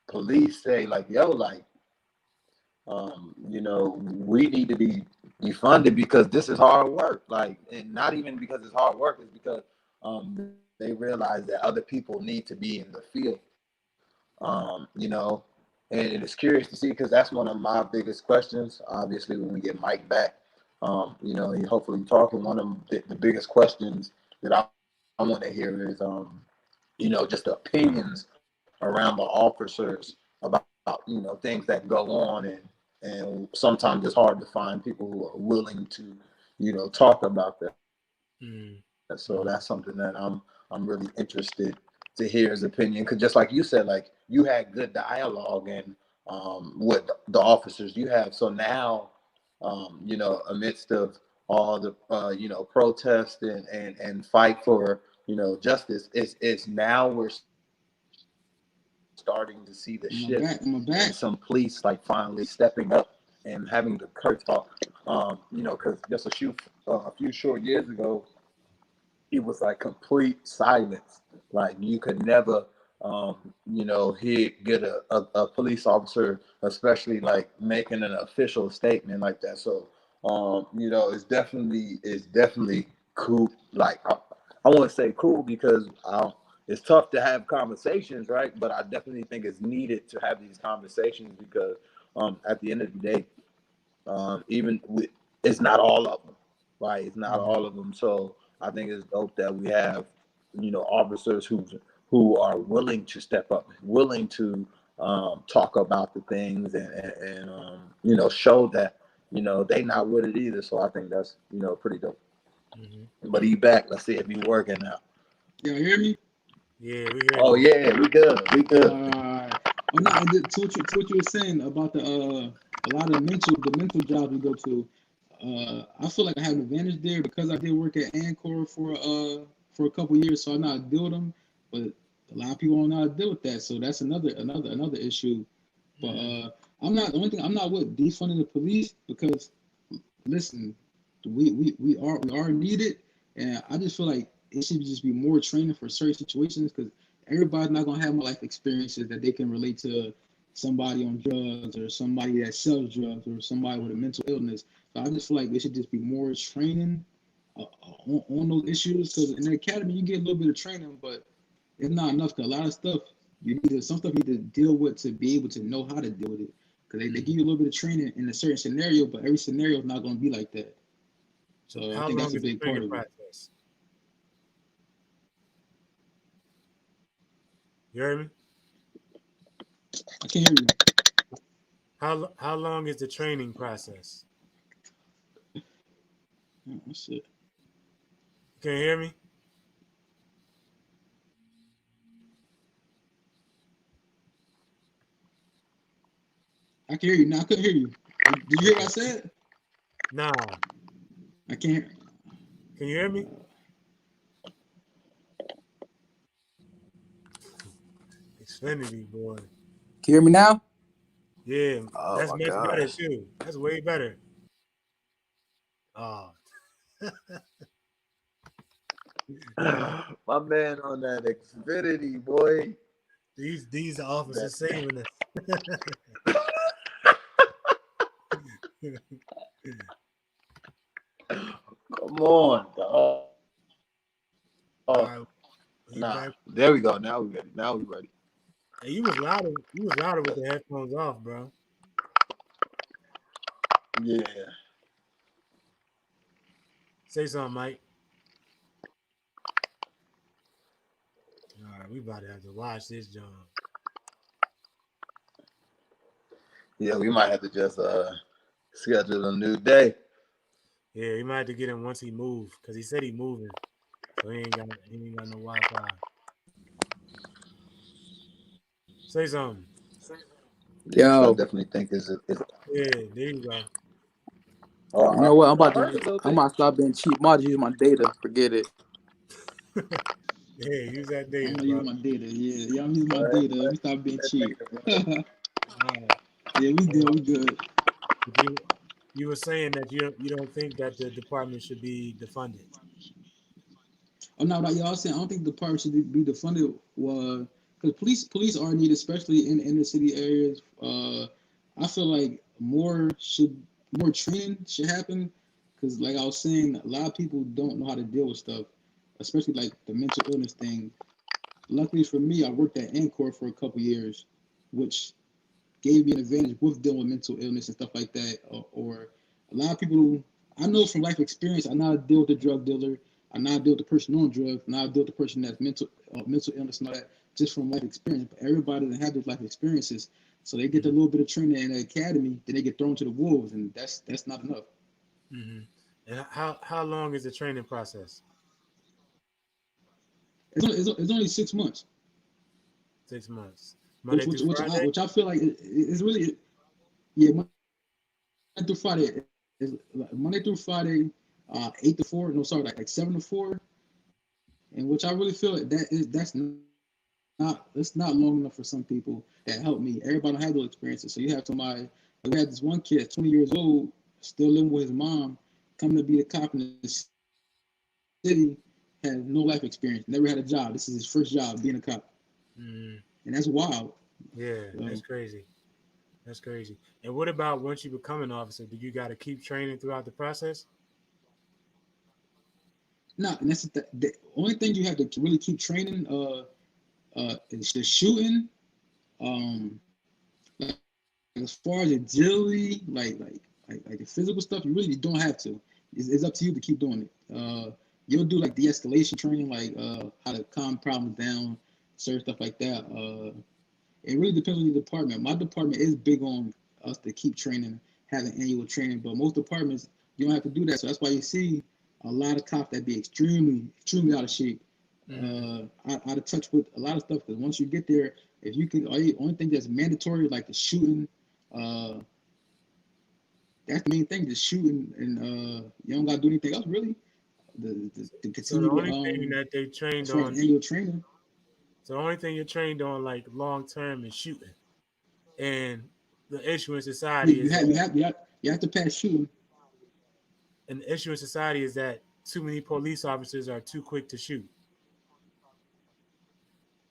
police say like, yo, like, we need to be defunded because this is hard work. Like, and not even because it's hard work, it's because they realize that other people need to be in the field. You know, and it's curious to see because that's one of my biggest questions. Obviously, when we get Mike back, he hopefully talking. One of the biggest questions that I want to hear is, just the opinions around the officers about things that go on, and sometimes it's hard to find people who are willing to talk about that.
Mm.
So that's something that I'm really interested to hear his opinion. Because just like you said, like you had good dialogue and with the officers you have. So now, amidst of all the protest and fight for justice, it's now we're starting to see the shift and some police like finally stepping up and having the courage to talk. Because just a few short years ago, it was like complete silence. Like you could never, get a police officer, especially like making an official statement like that. So, it's definitely cool. Like I want to say cool because it's tough to have conversations, right? But I definitely think it's needed to have these conversations because at the end of the day, even with, it's not all of them, right? It's not all of them. So I think it's dope that we have, officers who are willing to step up, willing to talk about the things and show that they not with it either. So I think that's pretty dope.
Mm-hmm.
But he back. Let's see if he working now.
Y'all hear me?
Yeah, we hear
Oh
you.
yeah, we good. We good.
Oh no, I did to what you were saying about a lot of the mental jobs we go to. I feel like I have an advantage there because I did work at Ancor for a couple years, so I know how to deal with them. But a lot of people don't know how to deal with that, so that's another issue. But I'm not the only thing I'm not with defunding the police because listen, we are needed, and I just feel like it should just be more training for certain situations because everybody's not gonna have more life experiences that they can relate to somebody on drugs or somebody that sells drugs or somebody with a mental illness. So I just feel like there should just be more training on those issues because in the academy you get a little bit of training, but it's not enough. Cause a lot of stuff some stuff you need to deal with to be able to know how to deal with it. Because they give you a little bit of training in a certain scenario, but every scenario is not going to be like that. So I
How
think
long
that's a
is the
big part
training
of it.
process? You heard me?
I can't hear you.
How long is the training process?
Oh, shit.
Can you hear me?
I can hear you. Now I couldn't hear you. Did you hear what I
Okay.
said?
Nah.
I can't hear.
Can you hear me? Xfinity, boy.
Can you hear me now?
Yeah,
Oh
that's
my
much better
gosh.
too. That's way better. Oh,
My man on that Xfinity, boy.
these officers
That
saving us.
come on, dog.
All
Nah,
right, we back.
there we go. Now we ready. Now we ready.
Hey, you was louder. You was louder with the headphones off, bro.
Yeah.
Say something, Mike. All right, we about to have to watch this, John.
Yeah, we might have to just schedule a new day.
Yeah, we might have to get him once he move, cause he said he moving, so he ain't got no Wi-Fi. Say something.
Yes, I
Yo,
definitely think it's
Yeah, there you go.
you know what?
I heard a little
I'm
bit.
about to stop being cheap. I'm about to use my data. Forget it.
Yeah, use that
I'm
data,
gonna use
bro.
my data. Yeah, I'm using my
Go
data. Let me stop being
ahead,
cheap. Yeah,
All right.
we good.
Uh,
We good.
but you were saying that you don't think that the department should be defunded.
Oh no, no, y'all saying I don't think the department should be defunded. Because police are needed, especially in inner city areas. I feel like more training should happen. Because like I was saying, a lot of people don't know how to deal with stuff, especially like the mental illness thing. Luckily for me, I worked at Encore for a couple years, which gave me an advantage with dealing with mental illness and stuff like that. Or a lot of people I know from life experience, I know how to deal with the drug dealer. I know how to deal with the person on drugs. I know how to deal with the person that's mental illness and all that, just from life experience. But everybody doesn't have those life experiences, so they get a
Mm-hmm.
little bit of training in the academy, then they get thrown to the wolves, and that's not enough.
Mm-hmm. And how long is the training process?
It's only 6 months,
6 months,
which
Monday through
which which I
Friday.
which I feel like it's really yeah. Monday through Friday is Monday through Friday, 8 to 4. No, sorry, like 7 to 4. And which I really feel that's not long enough for some people that help me. Everybody don't have those experiences. So you have somebody. We had this one kid, 20 years old, still living with his mom, coming to be a cop in the city, had no life experience, never had a job. This is his first job being a cop, and that's
Mm,
wild.
yeah,
So,
that's crazy. That's crazy. And what about once you become an officer? Do you got to keep training throughout the process?
nah, and that's the only thing you have to really keep training. Is the shooting. Like as far as agility, like the physical stuff, you really don't have to. It's up to you to keep doing it. You'll do like de-escalation training, like how to calm problems down, certain stuff like that. It really depends on your department. My department is big on us to keep training, having annual training, but most departments you don't have to do that. So that's why you see a lot of cops that be extremely out of shape,
Mm,
out of touch with a lot of stuff. Because once you get there, if you can, only thing that's mandatory like the shooting. Uh, that's the main thing, just shooting, and you don't gotta do anything else really. The
so the
continue to
only thing that they
as
trained
far as
on,
annual training.
so the only thing you're trained on like long term is shooting. And the issue in
Yeah,
society is that,
you have to pass shooting.
and the issue in society is that too many police officers are too quick to shoot.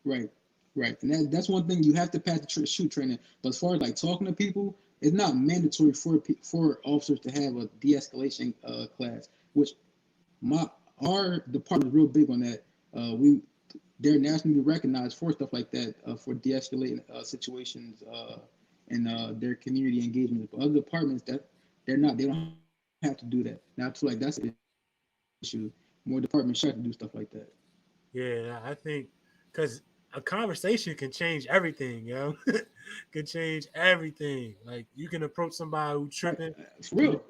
Right, right, and that's one thing you have to pass the shoot training. But as far as like talking to people, it's not mandatory for officers to have a de-escalation class. Which my our department is real big on that. We they're nationally recognized for stuff like that, for de-escalating situations and their community engagement. But other departments that they don't have to do that. Now I feel like that's an issue. More departments should have to do stuff like that.
Yeah, I think because a conversation can change everything, yo. Can change everything. Like you can approach somebody who
Like,
tripping
for
and
real,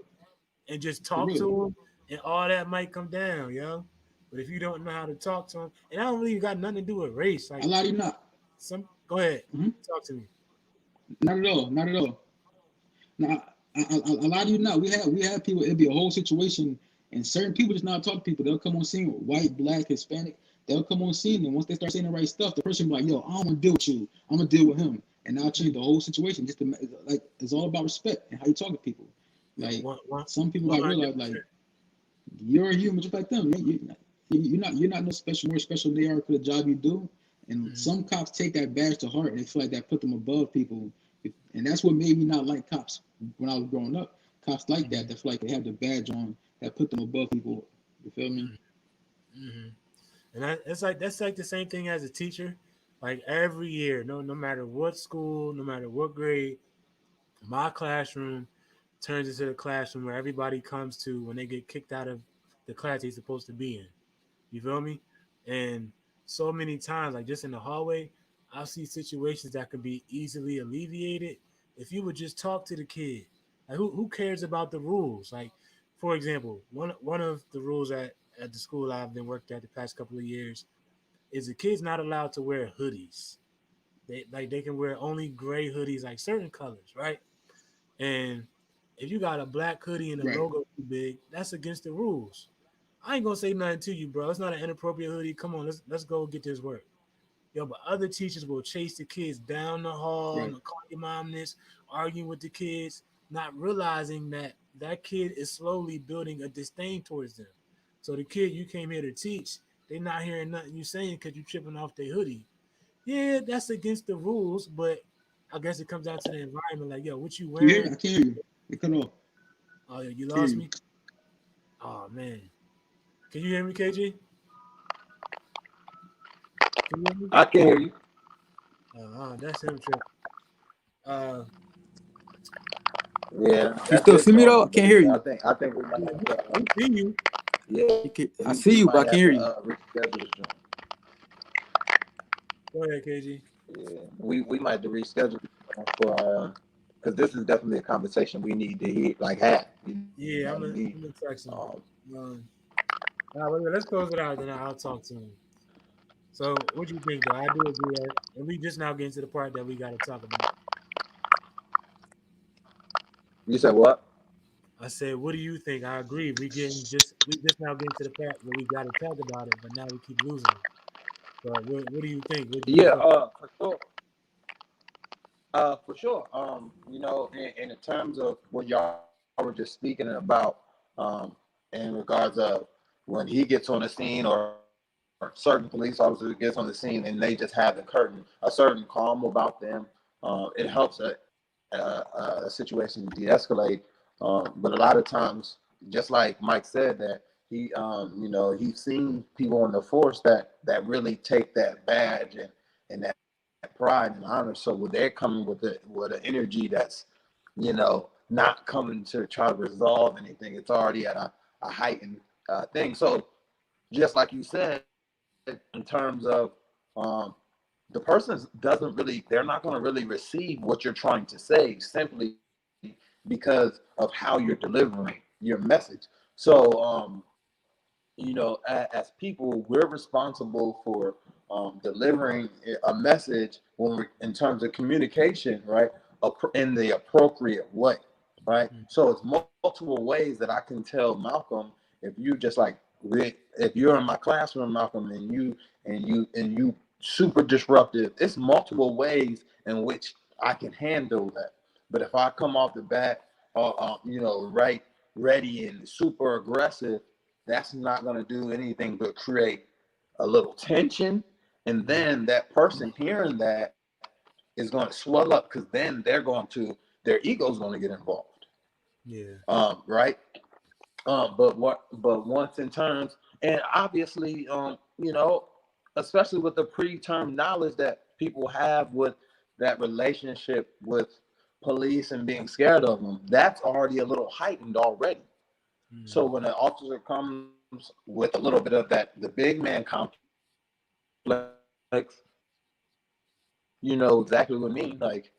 and just
for
talk
real.
to them, and all that might come down, yo. But if you don't know how to talk to them, and I don't really got nothing to do with race.
A
Like
lot of you not.
some, go ahead,
Mhm.
talk to me.
Not at all. Not at all. Now, a lot of you not. We have people. It'd be a whole situation, and certain people just not talk to people. They'll come on scene, white, black, Hispanic. They'll come on scene, and once they start saying the right stuff, the person be like, "Yo, I don't want to deal with you. I'm gonna deal with him," and I'll change the whole situation. Just to, like, it's all about respect and how you talk to people.
Yo,
Like
one,
some people got to realize, like,
100%.
you're a human just like them. You're not no special, more special than they are for the job you do. And
Mhm.
some cops take that badge to heart and they feel like that put them above people. And that's what made me not like cops when I was growing up. Cops like that.
Mhm.
They feel like they have the badge on that put them above people. You feel me?
Mhm. And it's like that's like the same thing as a teacher. Like every year, no matter what school, no matter what grade, my classroom turns into the classroom where everybody comes to when they get kicked out of the class they're supposed to be in. You feel me? And so many times, like just in the hallway, I'll see situations that could be easily alleviated if you would just talk to the kid. Like who cares about the rules? Like, for example, one of the rules at the school I've been worked at the past couple of years is the kids not allowed to wear hoodies. They can wear only gray hoodies, like certain colors, right? And if you got a black hoodie and the
Right.
logo too big, that's against the rules. I ain't gonna say nothing to you, bro. It's not an inappropriate hoodie. Come on, let's go get this work. Yo, but other teachers will chase the kids down the hall,
Right.
and call your mom this, arguing with the kids, not realizing that that kid is slowly building a disdain towards them. So the kid you came here to teach, they not hearing nothing you saying because you tripping off their hoodie. Yeah, that's against the rules, but I guess it comes down to the environment. Like, yo, what you
You hear
wearing?
me? I can't hear you. It cut off.
Oh, you
Can't hear
lost
you.
me. Oh man, can you hear me, KG? Can you hear me?
I can hear you.
That's him tripping. Uh,
Yeah,
You
that's
still
his
see me though?
phone.
I
But
can't hear
yeah,
you.
I think we might
yeah,
have to.
we see you.
Yeah,
I
we
see you, but
might
I can't
have
hear
to
you.
reschedule this joint.
Go ahead, KG.
Yeah, we might have to reschedule for because this is definitely a conversation we need to hear, like have. You know what I
Yeah,
mean?
I'm gonna text him.
Um,
All right, well, let's close it out, then I'll talk to him. So, what do you think, though? I do agree that, and we just now getting to the part that we got to talk about.
you said what?
I said, what do you think? I agree. We just now getting to the part where we got to talk about it, but now we keep losing it. But what do you think? What do you
Yeah,
think?
for sure. For sure. You know, in terms of what y'all were just speaking about, um, in regards of when he gets on the scene or certain police officers gets on the scene and they just have a certain calm about them, it helps a situation de-escalate. But a lot of times, just like Mike said, that you know, he's seen people in the force that really take that badge and that pride and honor. So when they're coming with an energy that's, you know, not coming to try to resolve anything, it's already at a heightened thing. So just like you said, in terms of um, the person doesn't really, they're not going to really receive what you're trying to say simply because of how you're delivering your message. So, you know, as people, we're responsible for delivering a message when we're in terms of communication, right? In the appropriate way, right? So it's multiple ways that I can tell Malcolm if you just like if you're in my classroom, Malcolm, and you super disruptive. It's multiple ways in which I can handle that. But if I come off the bat, you know, right, ready and super aggressive, that's not going to do anything but create a little tension. And then that person hearing that is going to swell up because then their ego's going to get involved.
Yeah.
Right. But once in terms, and obviously, you know, especially with the preterm knowledge that people have with that relationship with police and being scared of them, that's already a little heightened already. So
Mm-hmm.
when an officer comes with a little bit of that, the big man complex, you know exactly what I mean. Like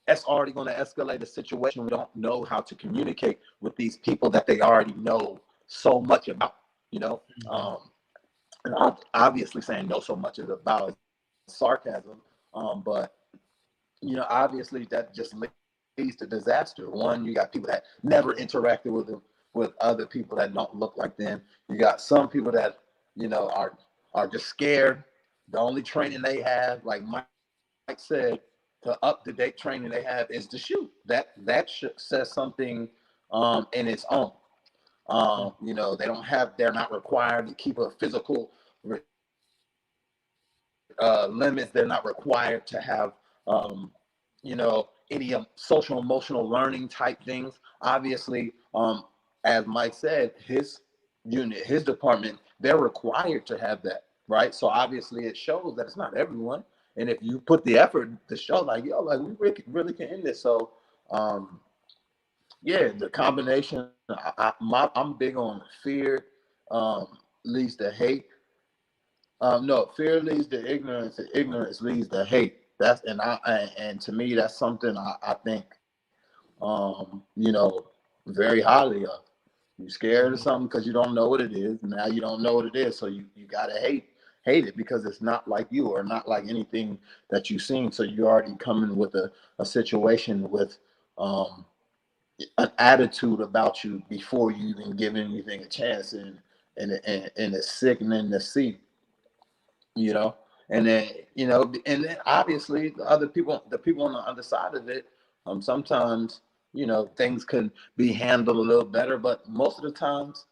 that's already going to escalate a situation. We don't know how to communicate with these people that they already know so much about, you know.
Mm-hmm.
And obviously saying know so much is about sarcasm, but obviously that just leads to disaster. One, you got people that never interacted with other people that don't look like them. You got some people that are just scared. The only training they have, like Mike said, the up-to-date training they have is to shoot. That says something in its own. They're not required to keep a physical limits. They're not required to have any social emotional learning type things. Obviously, as Mike said, his unit, his department, they're required to have that, right? So obviously, it shows that it's not everyone. And if you put the effort to show, like, yo, like we really can end this. So, yeah, the combination. I'm big on fear leads to hate. No, fear leads to ignorance, and ignorance leads to hate. And to me, that's something I think, very highly of. You scared of
Mm-hmm.
something because you don't know what it is. Now you don't know what it is, so you gotta hate it because it's not like you or not like anything that you've seen. So you already coming with a situation with um, an attitude about you before you even give anything a chance, and it's sickening to see, you know. And then obviously the people on the other side of it, sometimes things can be handled a little better, but most of the times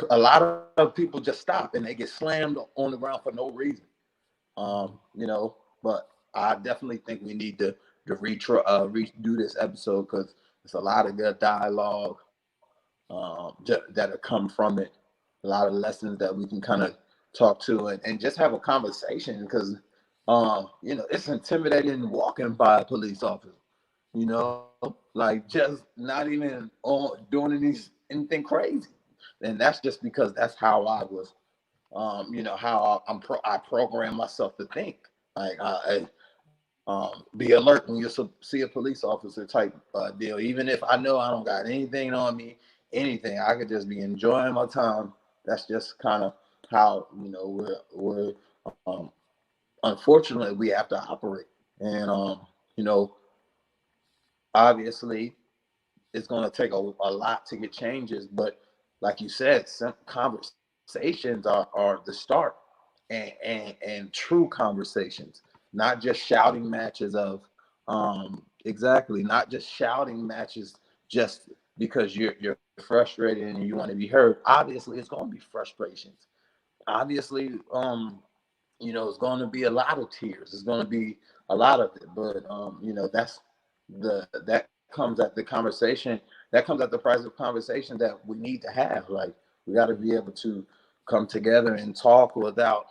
a lot of people just stop and they get slammed on the ground for no reason. But I definitely think we need to redo this episode because there's a lot of good dialogue that have come from it, a lot of lessons that we can kind of talk to and just have a conversation because it's intimidating walking by a police officer, like just not even on doing anything crazy. And that's just because that's how I was, how I program myself to think. Like be alert when you see a police officer type deal. Even if I know I don't got anything on me, anything, I could just be enjoying my time. That's just kind of how we're unfortunately we have to operate. And you know, obviously it's going to take a lot to get changes, but like you said, some conversations are the start, and true conversations, not just shouting matches of exactly, not just shouting matches just because you're frustrated and you want to be heard. Obviously it's going to be frustrations. Obviously, it's going to be a lot of tears. It's going to be a lot of it, but that's that comes at the conversation. That comes at the price of conversation that we need to have. Like we got to be able to come together and talk without,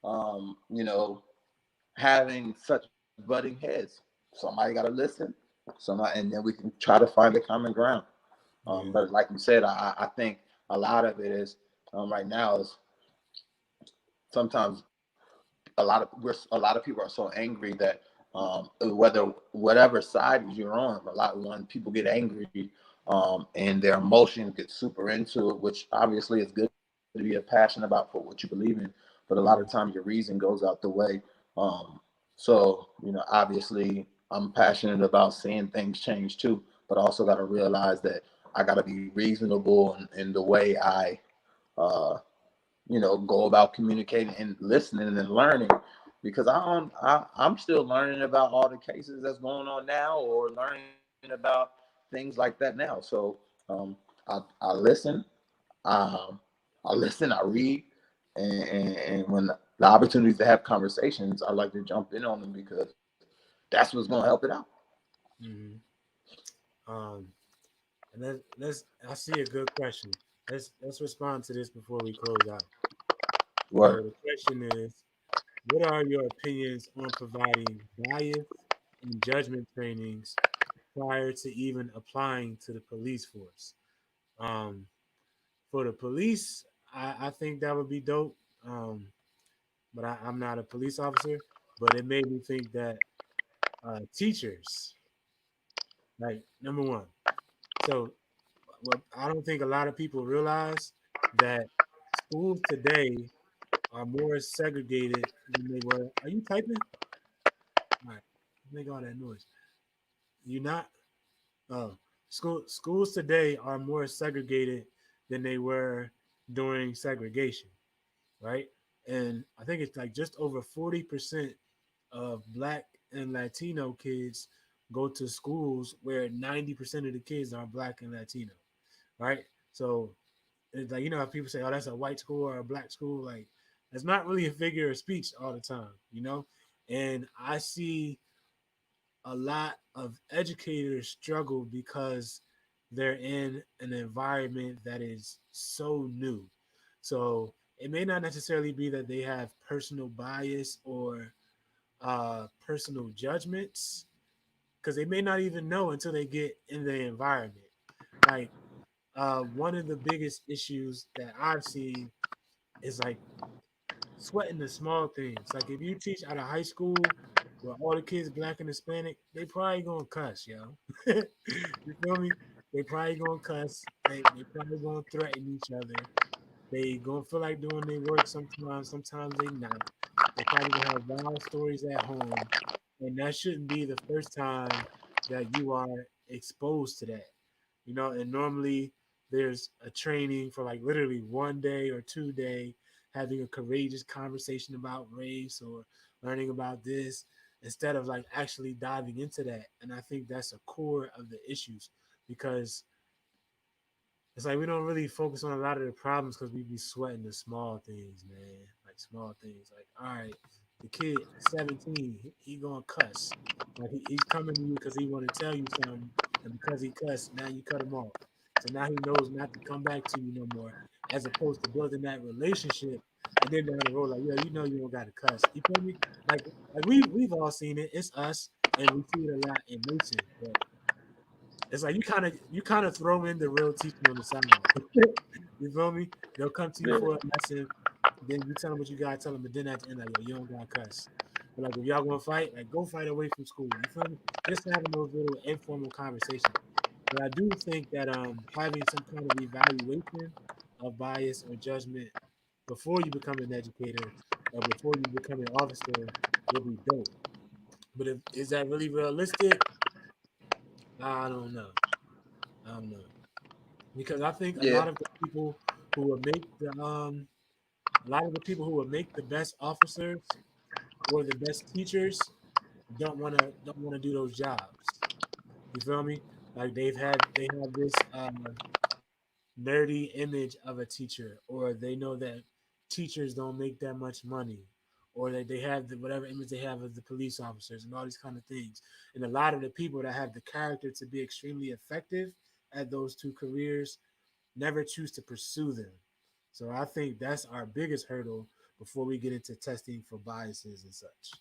you know, having such butting heads. Somebody got to listen. Somebody, and then we can try to find a common ground.
Yeah.
But like you said, I think a lot of it is right now is sometimes a lot of people are so angry that whatever side you're on, when people get angry and their emotions get super into it, which obviously is good to be passionate about for what you believe in, but a lot of times your reason goes out the way. Um, so obviously I'm passionate about seeing things change too, but I also got to realize that I got to be reasonable in the way I uh, go about communicating and listening and learning because I'm still learning about all the cases that's going on now or learning about things like that now. So I listen, um, I read, and when the opportunities to have conversations, I like to jump in on them because that's what's going to help it out.
Mm-hmm. Um, and let's. I see a good question. Let's respond to this before we close out.
What?
So the question is, what are your opinions on providing bias and judgment trainings prior to even applying to the police force? Um, for the police, I think that would be dope. But I'm not a police officer. but it made me think that teachers, like number one, so well, I don't think a lot of people realize that schools today are more segregated than they were. Are you typing? All right, make all that noise. You not? Oh, schools today are more segregated than they were during segregation, right? And I think it's like just over 40% of Black and Latino kids go to schools where 90% of the kids are Black and Latino, right? So it's like, you know how people say, oh, that's a white school or a Black school? Like, it's not really a figure of speech all the time, you know? And I see a lot of educators struggle because they're in an environment that is so new. So it may not necessarily be that they have personal bias or personal judgments, because they may not even know until they get in the environment. Like one of the biggest issues that I've seen is like sweating the small things. Like if you teach at a high school where all the kids Black and Hispanic, they probably gonna cuss, yo. You feel me? They probably gonna cuss. They probably gonna threaten each other. They gonna feel like doing their work sometimes. Sometimes they not. They probably gonna have wild stories at home, and that shouldn't be the first time that you are exposed to that. You know, and normally there's a training for like literally 1 day or 2 day, having a courageous conversation about race or learning about this instead of like actually diving into that. And I think that's a core of the issues because it's like we don't really focus on a lot of the problems because we be sweating the small things, man. Like small things. Like, all right, the kid 17, he gonna cuss. Like he's coming to you because he want to tell you something, and because he cussed, now you cut him off. So now he knows not to come back to you no more, as opposed to building that relationship. And then down the road, like, yo, you know you don't got to cuss. You feel me? Like we've all seen it. It's us, and we see it a lot in Mason. But it's like you kind of throw in the real teaching on the side. You feel me? They'll come to you
Yeah.
for a lesson, then you tell them what you gotta tell them, but then at the end, like, yo, you don't got cuss. But like if y'all gonna fight, like go fight away from school. You feel me? Just having those little informal conversations. But I do think that having some kind of evaluation of bias or judgment before you become an educator or before you become an officer would be dope. But is that really realistic? I don't know. I don't know. Because I think a
Yeah.
lot of the people who will make the a lot of the people who will make the best officers or the best teachers don't want to do those jobs. You feel me? Like they have this nerdy image of a teacher, or they know that teachers don't make that much money, or that they have whatever image they have of the police officers and all these kind of things. And a lot of the people that have the character to be extremely effective at those two careers never choose to pursue them. So I think that's our biggest hurdle before we get into testing for biases and such.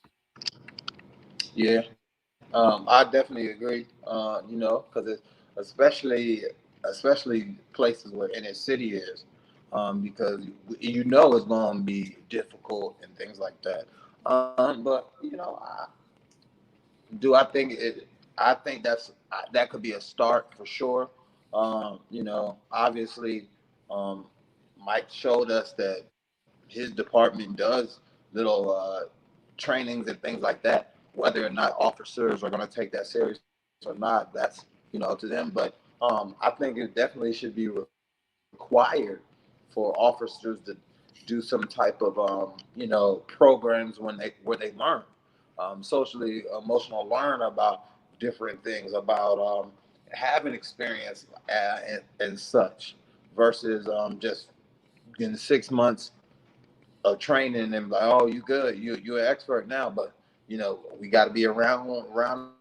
Yeah. I definitely agree. Because especially especially places where inner city is, because it's going to be difficult and things like that. But do I think it? I think that could be a start for sure. Obviously, um, Mike showed us that his department does little trainings and things like that. Whether or not officers are going to take that serious or not, that's up to them. But I think it definitely should be required for officers to do some type of programs where they learn socially emotional learn about different things about having experience and such versus just getting 6 months of training and like, oh, you good, you're an expert now, but we got to be around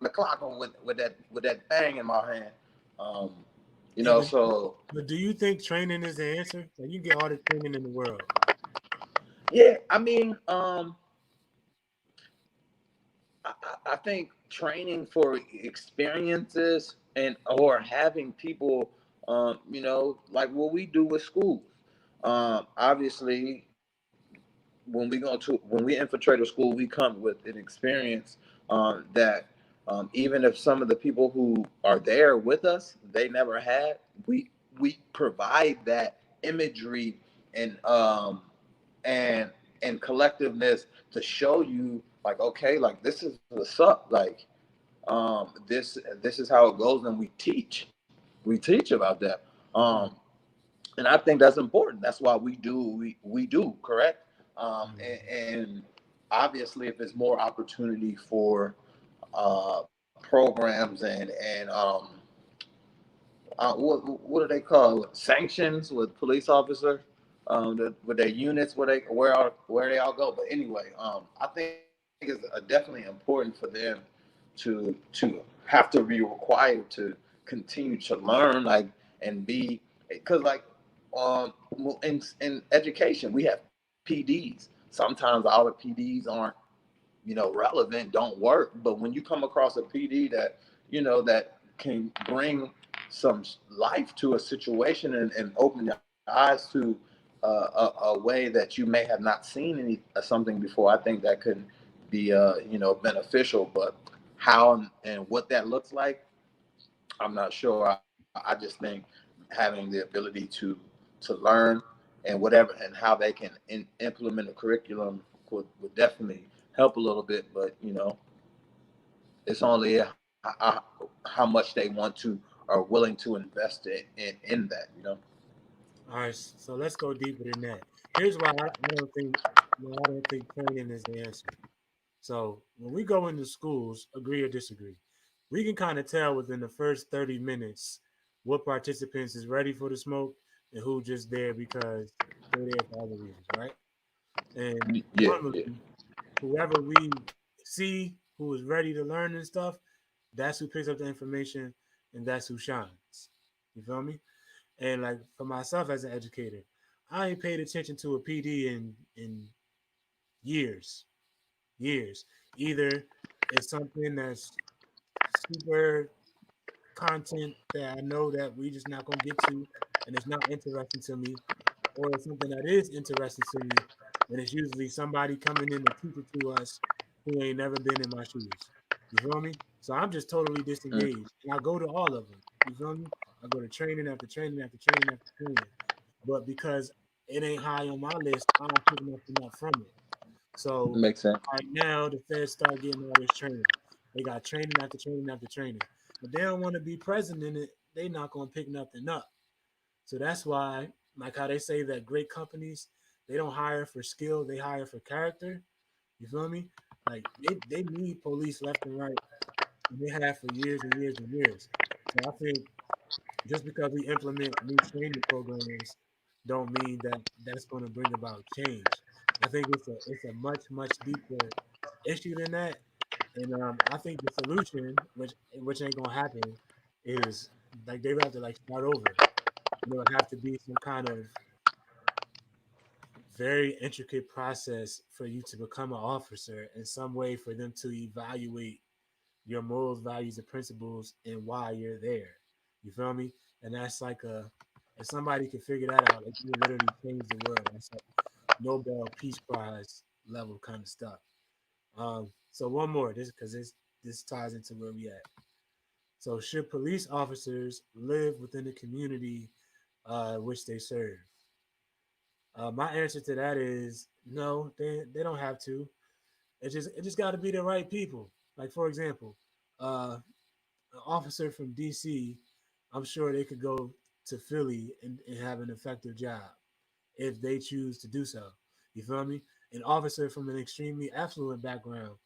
the clock with that thing in my hand. Um,
Yeah,
so
but do you think training is the answer? Like you get all the training in the world.
yeah, I mean, I think training for experiences and or having people, like what we do with schools. Obviously, when we infiltrate a school, we come with an experience that even if some of the people who are there with us they never had, we provide that imagery and and and collectiveness to show you like, okay, like this is what's up, like this is how it goes, and we teach about that. And I think that's important. That's why we do, correct. And obviously, if there's more opportunity for programs and what do they call it? Sanctions with police officer, with their units, where they all go. But anyway, I think it's definitely important for them to have to be required to continue to learn, like, and be, because like um in education we have PDs. Sometimes all the PDs aren't, relevant, don't work. But when you come across a PD that, that can bring some life to a situation and open your eyes to a way that you may have not seen something before, I think that could be beneficial. But how and what that looks like, I'm not sure. I just think having the ability to learn and whatever, and how they can implement a curriculum would definitely help a little bit. But it's only how much they want to are willing to invest in that.
All right, so let's go deeper than that. Here's why I don't think, I don't think training is the answer. So when we go into schools, agree or disagree, we can kind of tell within the first 30 minutes what participants is ready for the smoke and who just there because they're there for other reasons, right? And
Yeah, yeah.
normally, whoever we see who is ready to learn and stuff, that's who picks up the information and that's who shines. You feel me? And like for myself as an educator, I ain't paid attention to a PD in years, years. Either it's something that's super content that I know that we just not gonna get to, and it's not interesting to me, or it's something that is interesting to me, and it's usually somebody coming in to teach it to us who ain't never been in my shoes. You feel me? So I'm just totally
Mm.
disengaged, and I go to all of them. You feel me? I go to training after training after training after training, but because it ain't high on my list, I'm not picking up enough from it. So
Makes sense.
right now, the feds start getting all this training. They got training after training after training, but they don't want to be present in it. They not gonna pick nothing up. So that's why, like how they say that great companies, they don't hire for skill, they hire for character. You feel me? Like they need police left and right, and they have for years and years and years. So I think just because we implement new training programs don't mean that that's going to bring about change. I think it's a much deeper issue than that, and I think the solution, which ain't gonna happen, is like they would have to like start over. There would have to be some kind of very intricate process for you to become an officer, in some way for them to evaluate your morals, values, and principles and why you're there. You feel me? And that's like if somebody could figure that out, like you would literally change the world. That's like Nobel Peace Prize level kind of stuff. So one more, this because this ties into where we at. So should police officers live within the community which they serve? My answer to that is no. They don't have to. It just got to be the right people. Like for example, an officer from DC, I'm sure they could go to Philly and have an effective job if they choose to do so. You feel me? An officer from an extremely affluent background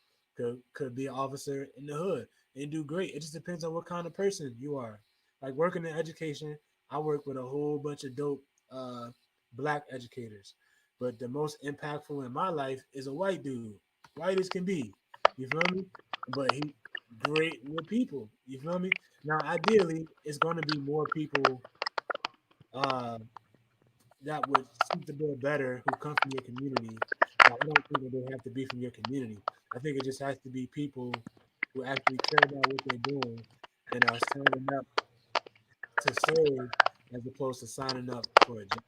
could be an officer in the hood and do great. It just depends on what kind of person you are. Like working in education, I work with a whole bunch of dope uh, black educators, but the most impactful in my life is a white dude, white as can be. You feel me? But he great with people. You feel me? Now, ideally, it's going to be more people uh, that would suit the bill better who come from your community. But I don't think that they have to be from your community. I think it just has to be people who actually care about what they're doing and are signing up to serve as opposed to signing up for a job.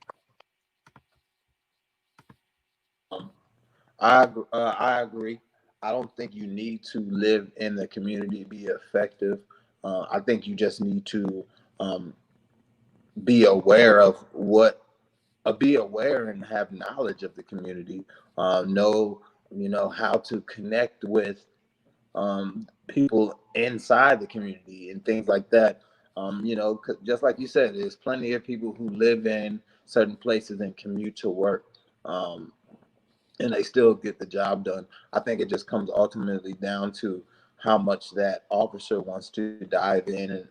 I agree. I don't think you need to live in the community to be effective. I think you just need to um, be aware of be aware and have knowledge of the community. Know how to connect with people inside the community and things like that. Just like you said, there's plenty of people who live in certain places and commute to work. Um, and they still get the job done. I think it just comes ultimately down to how much that officer wants to dive in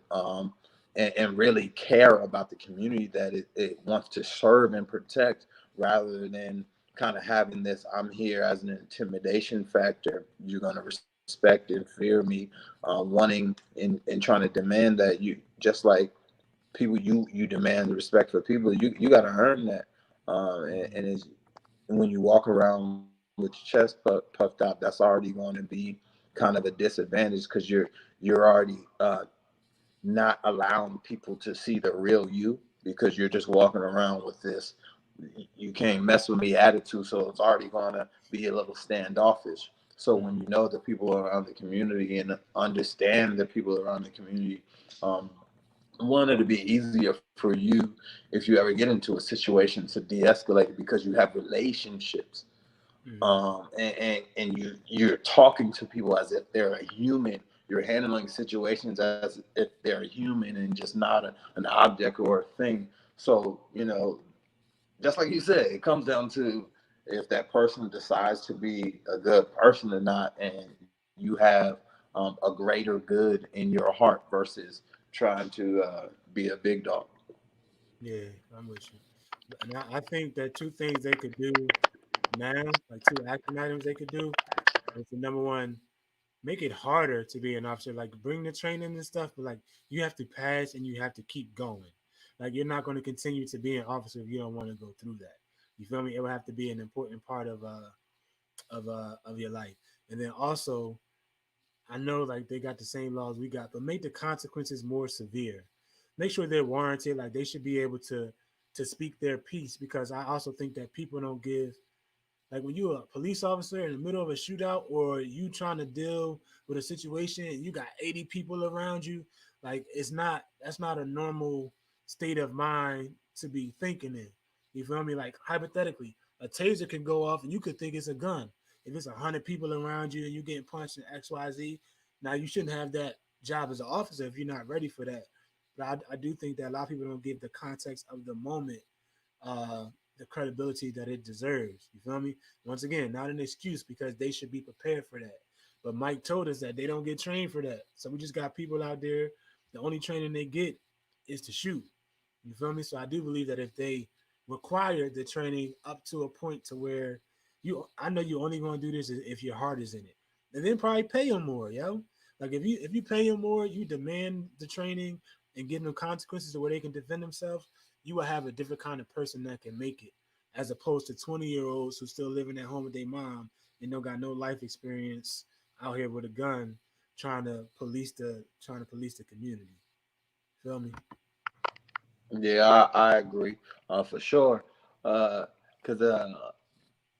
and really care about the community that it wants to serve and protect, rather than kind of having this I'm here as an intimidation factor. You're going to respect and fear me, wanting and trying to demand that you, just like people, you demand the respect for people. You got to earn that, and it's when you walk around with your chest puffed out, that's already going to be kind of a disadvantage, because you're already not allowing people to see the real you, because you're just walking around with this "you can't mess with me" attitude. So it's already going to be a little standoffish. So when you know the people around the community and understand the people around the community, um, one, it'll be easier for you if you ever get into a situation to de-escalate, because you have relationships, and you're talking to people as if they're a human. You're handling situations as if they're human and just not an object or a thing. So just like you said, it comes down to if that person decides to be a good person or not, and you have a greater good in your heart versus trying to be a big dog.
Yeah, I'm with you. And I think that two things they could do now, like two action items they could do, is the number one, make it harder to be an officer. Like bring the training and stuff, but like you have to pass and you have to keep going. Like you're not going to continue to be an officer if you don't want to go through that. You feel me? It will have to be an important part of your life. And then also, I know like they got the same laws we got, but make the consequences more severe. Make sure they're warranted. Like they should be able to speak their piece, because I also think that people don't give, like when you're a police officer in the middle of a shootout, or you trying to deal with a situation and you got 80 people around you, like that's not a normal state of mind to be thinking in. You feel me? Like hypothetically, a taser can go off and you could think it's a gun. If it's 100 people around you and you getting punched in XYZ, now you shouldn't have that job as an officer if you're not ready for that. But I do think that a lot of people don't give the context of the moment uh, the credibility that it deserves. You feel me? Once again, not an excuse, because they should be prepared for that. But Mike told us that they don't get trained for that. So we just got people out there. The only training they get is to shoot. You feel me? So I do believe that if they require the training up to a point to where I know you're only going to do this if your heart is in it, and then probably pay them more, yo. Like if you pay them more, you demand the training and give them consequences to where they can defend themselves. You will have a different kind of person that can make it, as opposed to 20-year-olds who still living at home with their mom and don't got no life experience out here with a gun trying to police the community. Feel me?
Yeah, I agree, for sure. Because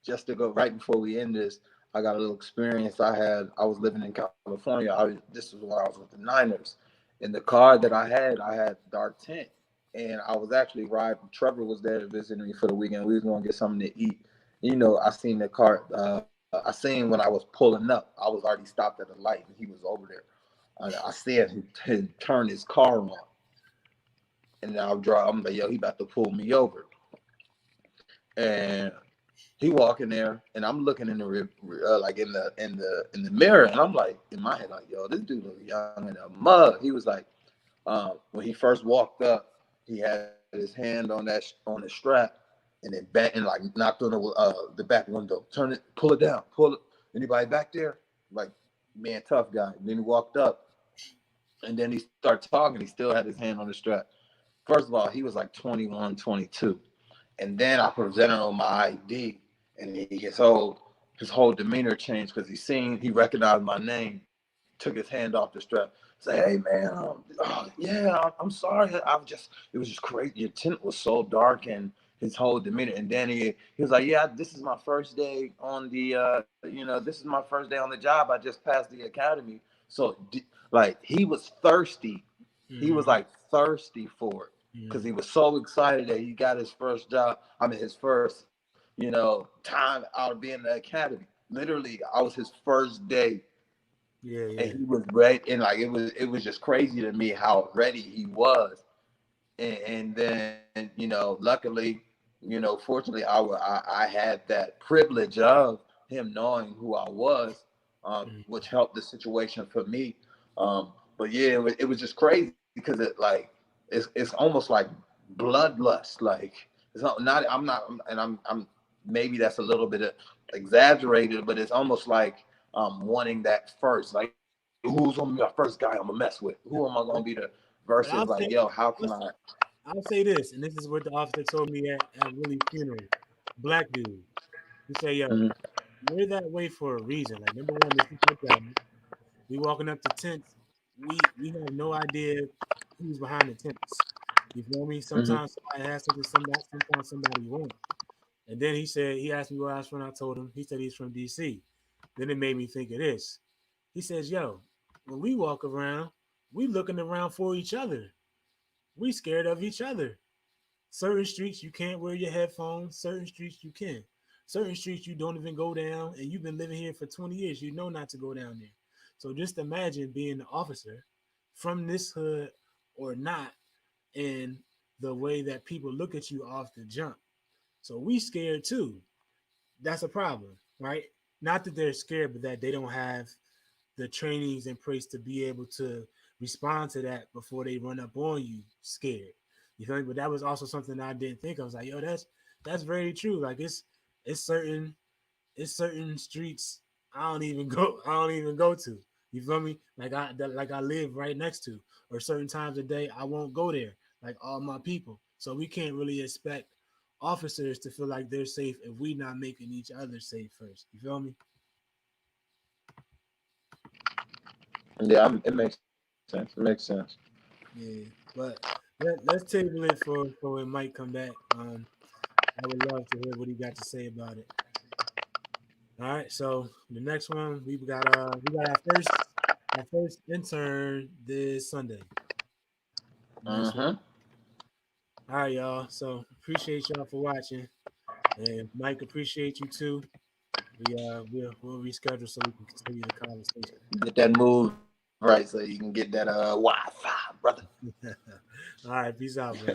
just to go right before we end this, I got a little experience I was living in California. This was when I was with the Niners. In the car that I had dark tint, and I was actually riding. Trevor was there visiting me for the weekend. We was gonna get something to eat. I seen the car. I seen when I was pulling up. I was already stopped at a light, and he was over there. I see him turn his car on, and I'll drive. I'm like, yo, he about to pull me over, and he walking there, and I'm looking in the like in the mirror, and I'm like in my head like, yo, this dude look young and a mug. He was like, when he first walked up, he had his hand on the strap, and then back and like knocked on the back window, turn it, pull it down, pull it. Anybody back there? Like, man, tough guy. And then he walked up, and then he started talking. He still had his hand on the strap. First of all, he was like 21, 22. And then I presented him my ID, and his whole demeanor changed, because he recognized my name, took his hand off the strap, say, "Hey man, yeah, I'm sorry. It was just crazy. Your tint was so dark, and his whole demeanor. And then he was like, yeah, this is my first day on the this is my first day on the job. I just passed the academy. So like he was thirsty. He was like thirsty for it because he was so excited that he got his first job. I mean, his first, time out of being in the academy. Literally, I was his first day.
Yeah.
And he was ready, and like it was just crazy to me how ready he was. And then luckily, fortunately, I had that privilege of him knowing who I was, which helped the situation for me. But yeah, it was just crazy because it's almost like bloodlust. Like it's not I'm maybe that's a little bit exaggerated, but it's almost like wanting that first. Like who's gonna be my first guy I'm gonna mess with? Who am I gonna be the versus like, yo, how can I?
I'll say this, and this is what the officer told me at Willie's funeral. Black dude. He said, yo, we're that way for a reason. Like, number one, this is my job. We walking up to tents. We have no idea who's behind the tents. You feel me? Sometimes somebody has something, sometimes somebody won't. And then he asked me where I was from. I told him. He said he's from DC. Then it made me think of this. He says, yo, when we walk around, we looking around for each other. We scared of each other. Certain streets you can't wear your headphones. Certain streets you can. Certain streets you don't even go down. And you've been living here for 20 years. You know not to go down there. So just imagine being an officer from this hood or not, and the way that people look at you off the jump. So we scared too. That's a problem, right? Not that they're scared, but that they don't have the trainings in place to be able to respond to that before they run up on you scared. You feel me? But that was also something I didn't think. I was like, yo, that's very true. Like it's certain streets I don't even go to. You feel me? Like I live right next to, or certain times of day I won't go there. Like all my people. So we can't really expect officers to feel like they're safe if we not making each other safe first. You feel me?
Yeah, it makes sense. It makes sense.
Yeah, but let's table it for when Mike come back. I would love to hear what he got to say about it. All right, so the next one we got our first intern this Sunday. Nice one. All right, y'all. So appreciate y'all for watching, and Mike appreciate you too. We'll reschedule so we can continue the conversation.
Get that move right so you can get that Wi-Fi, brother.
All right, peace out, bro.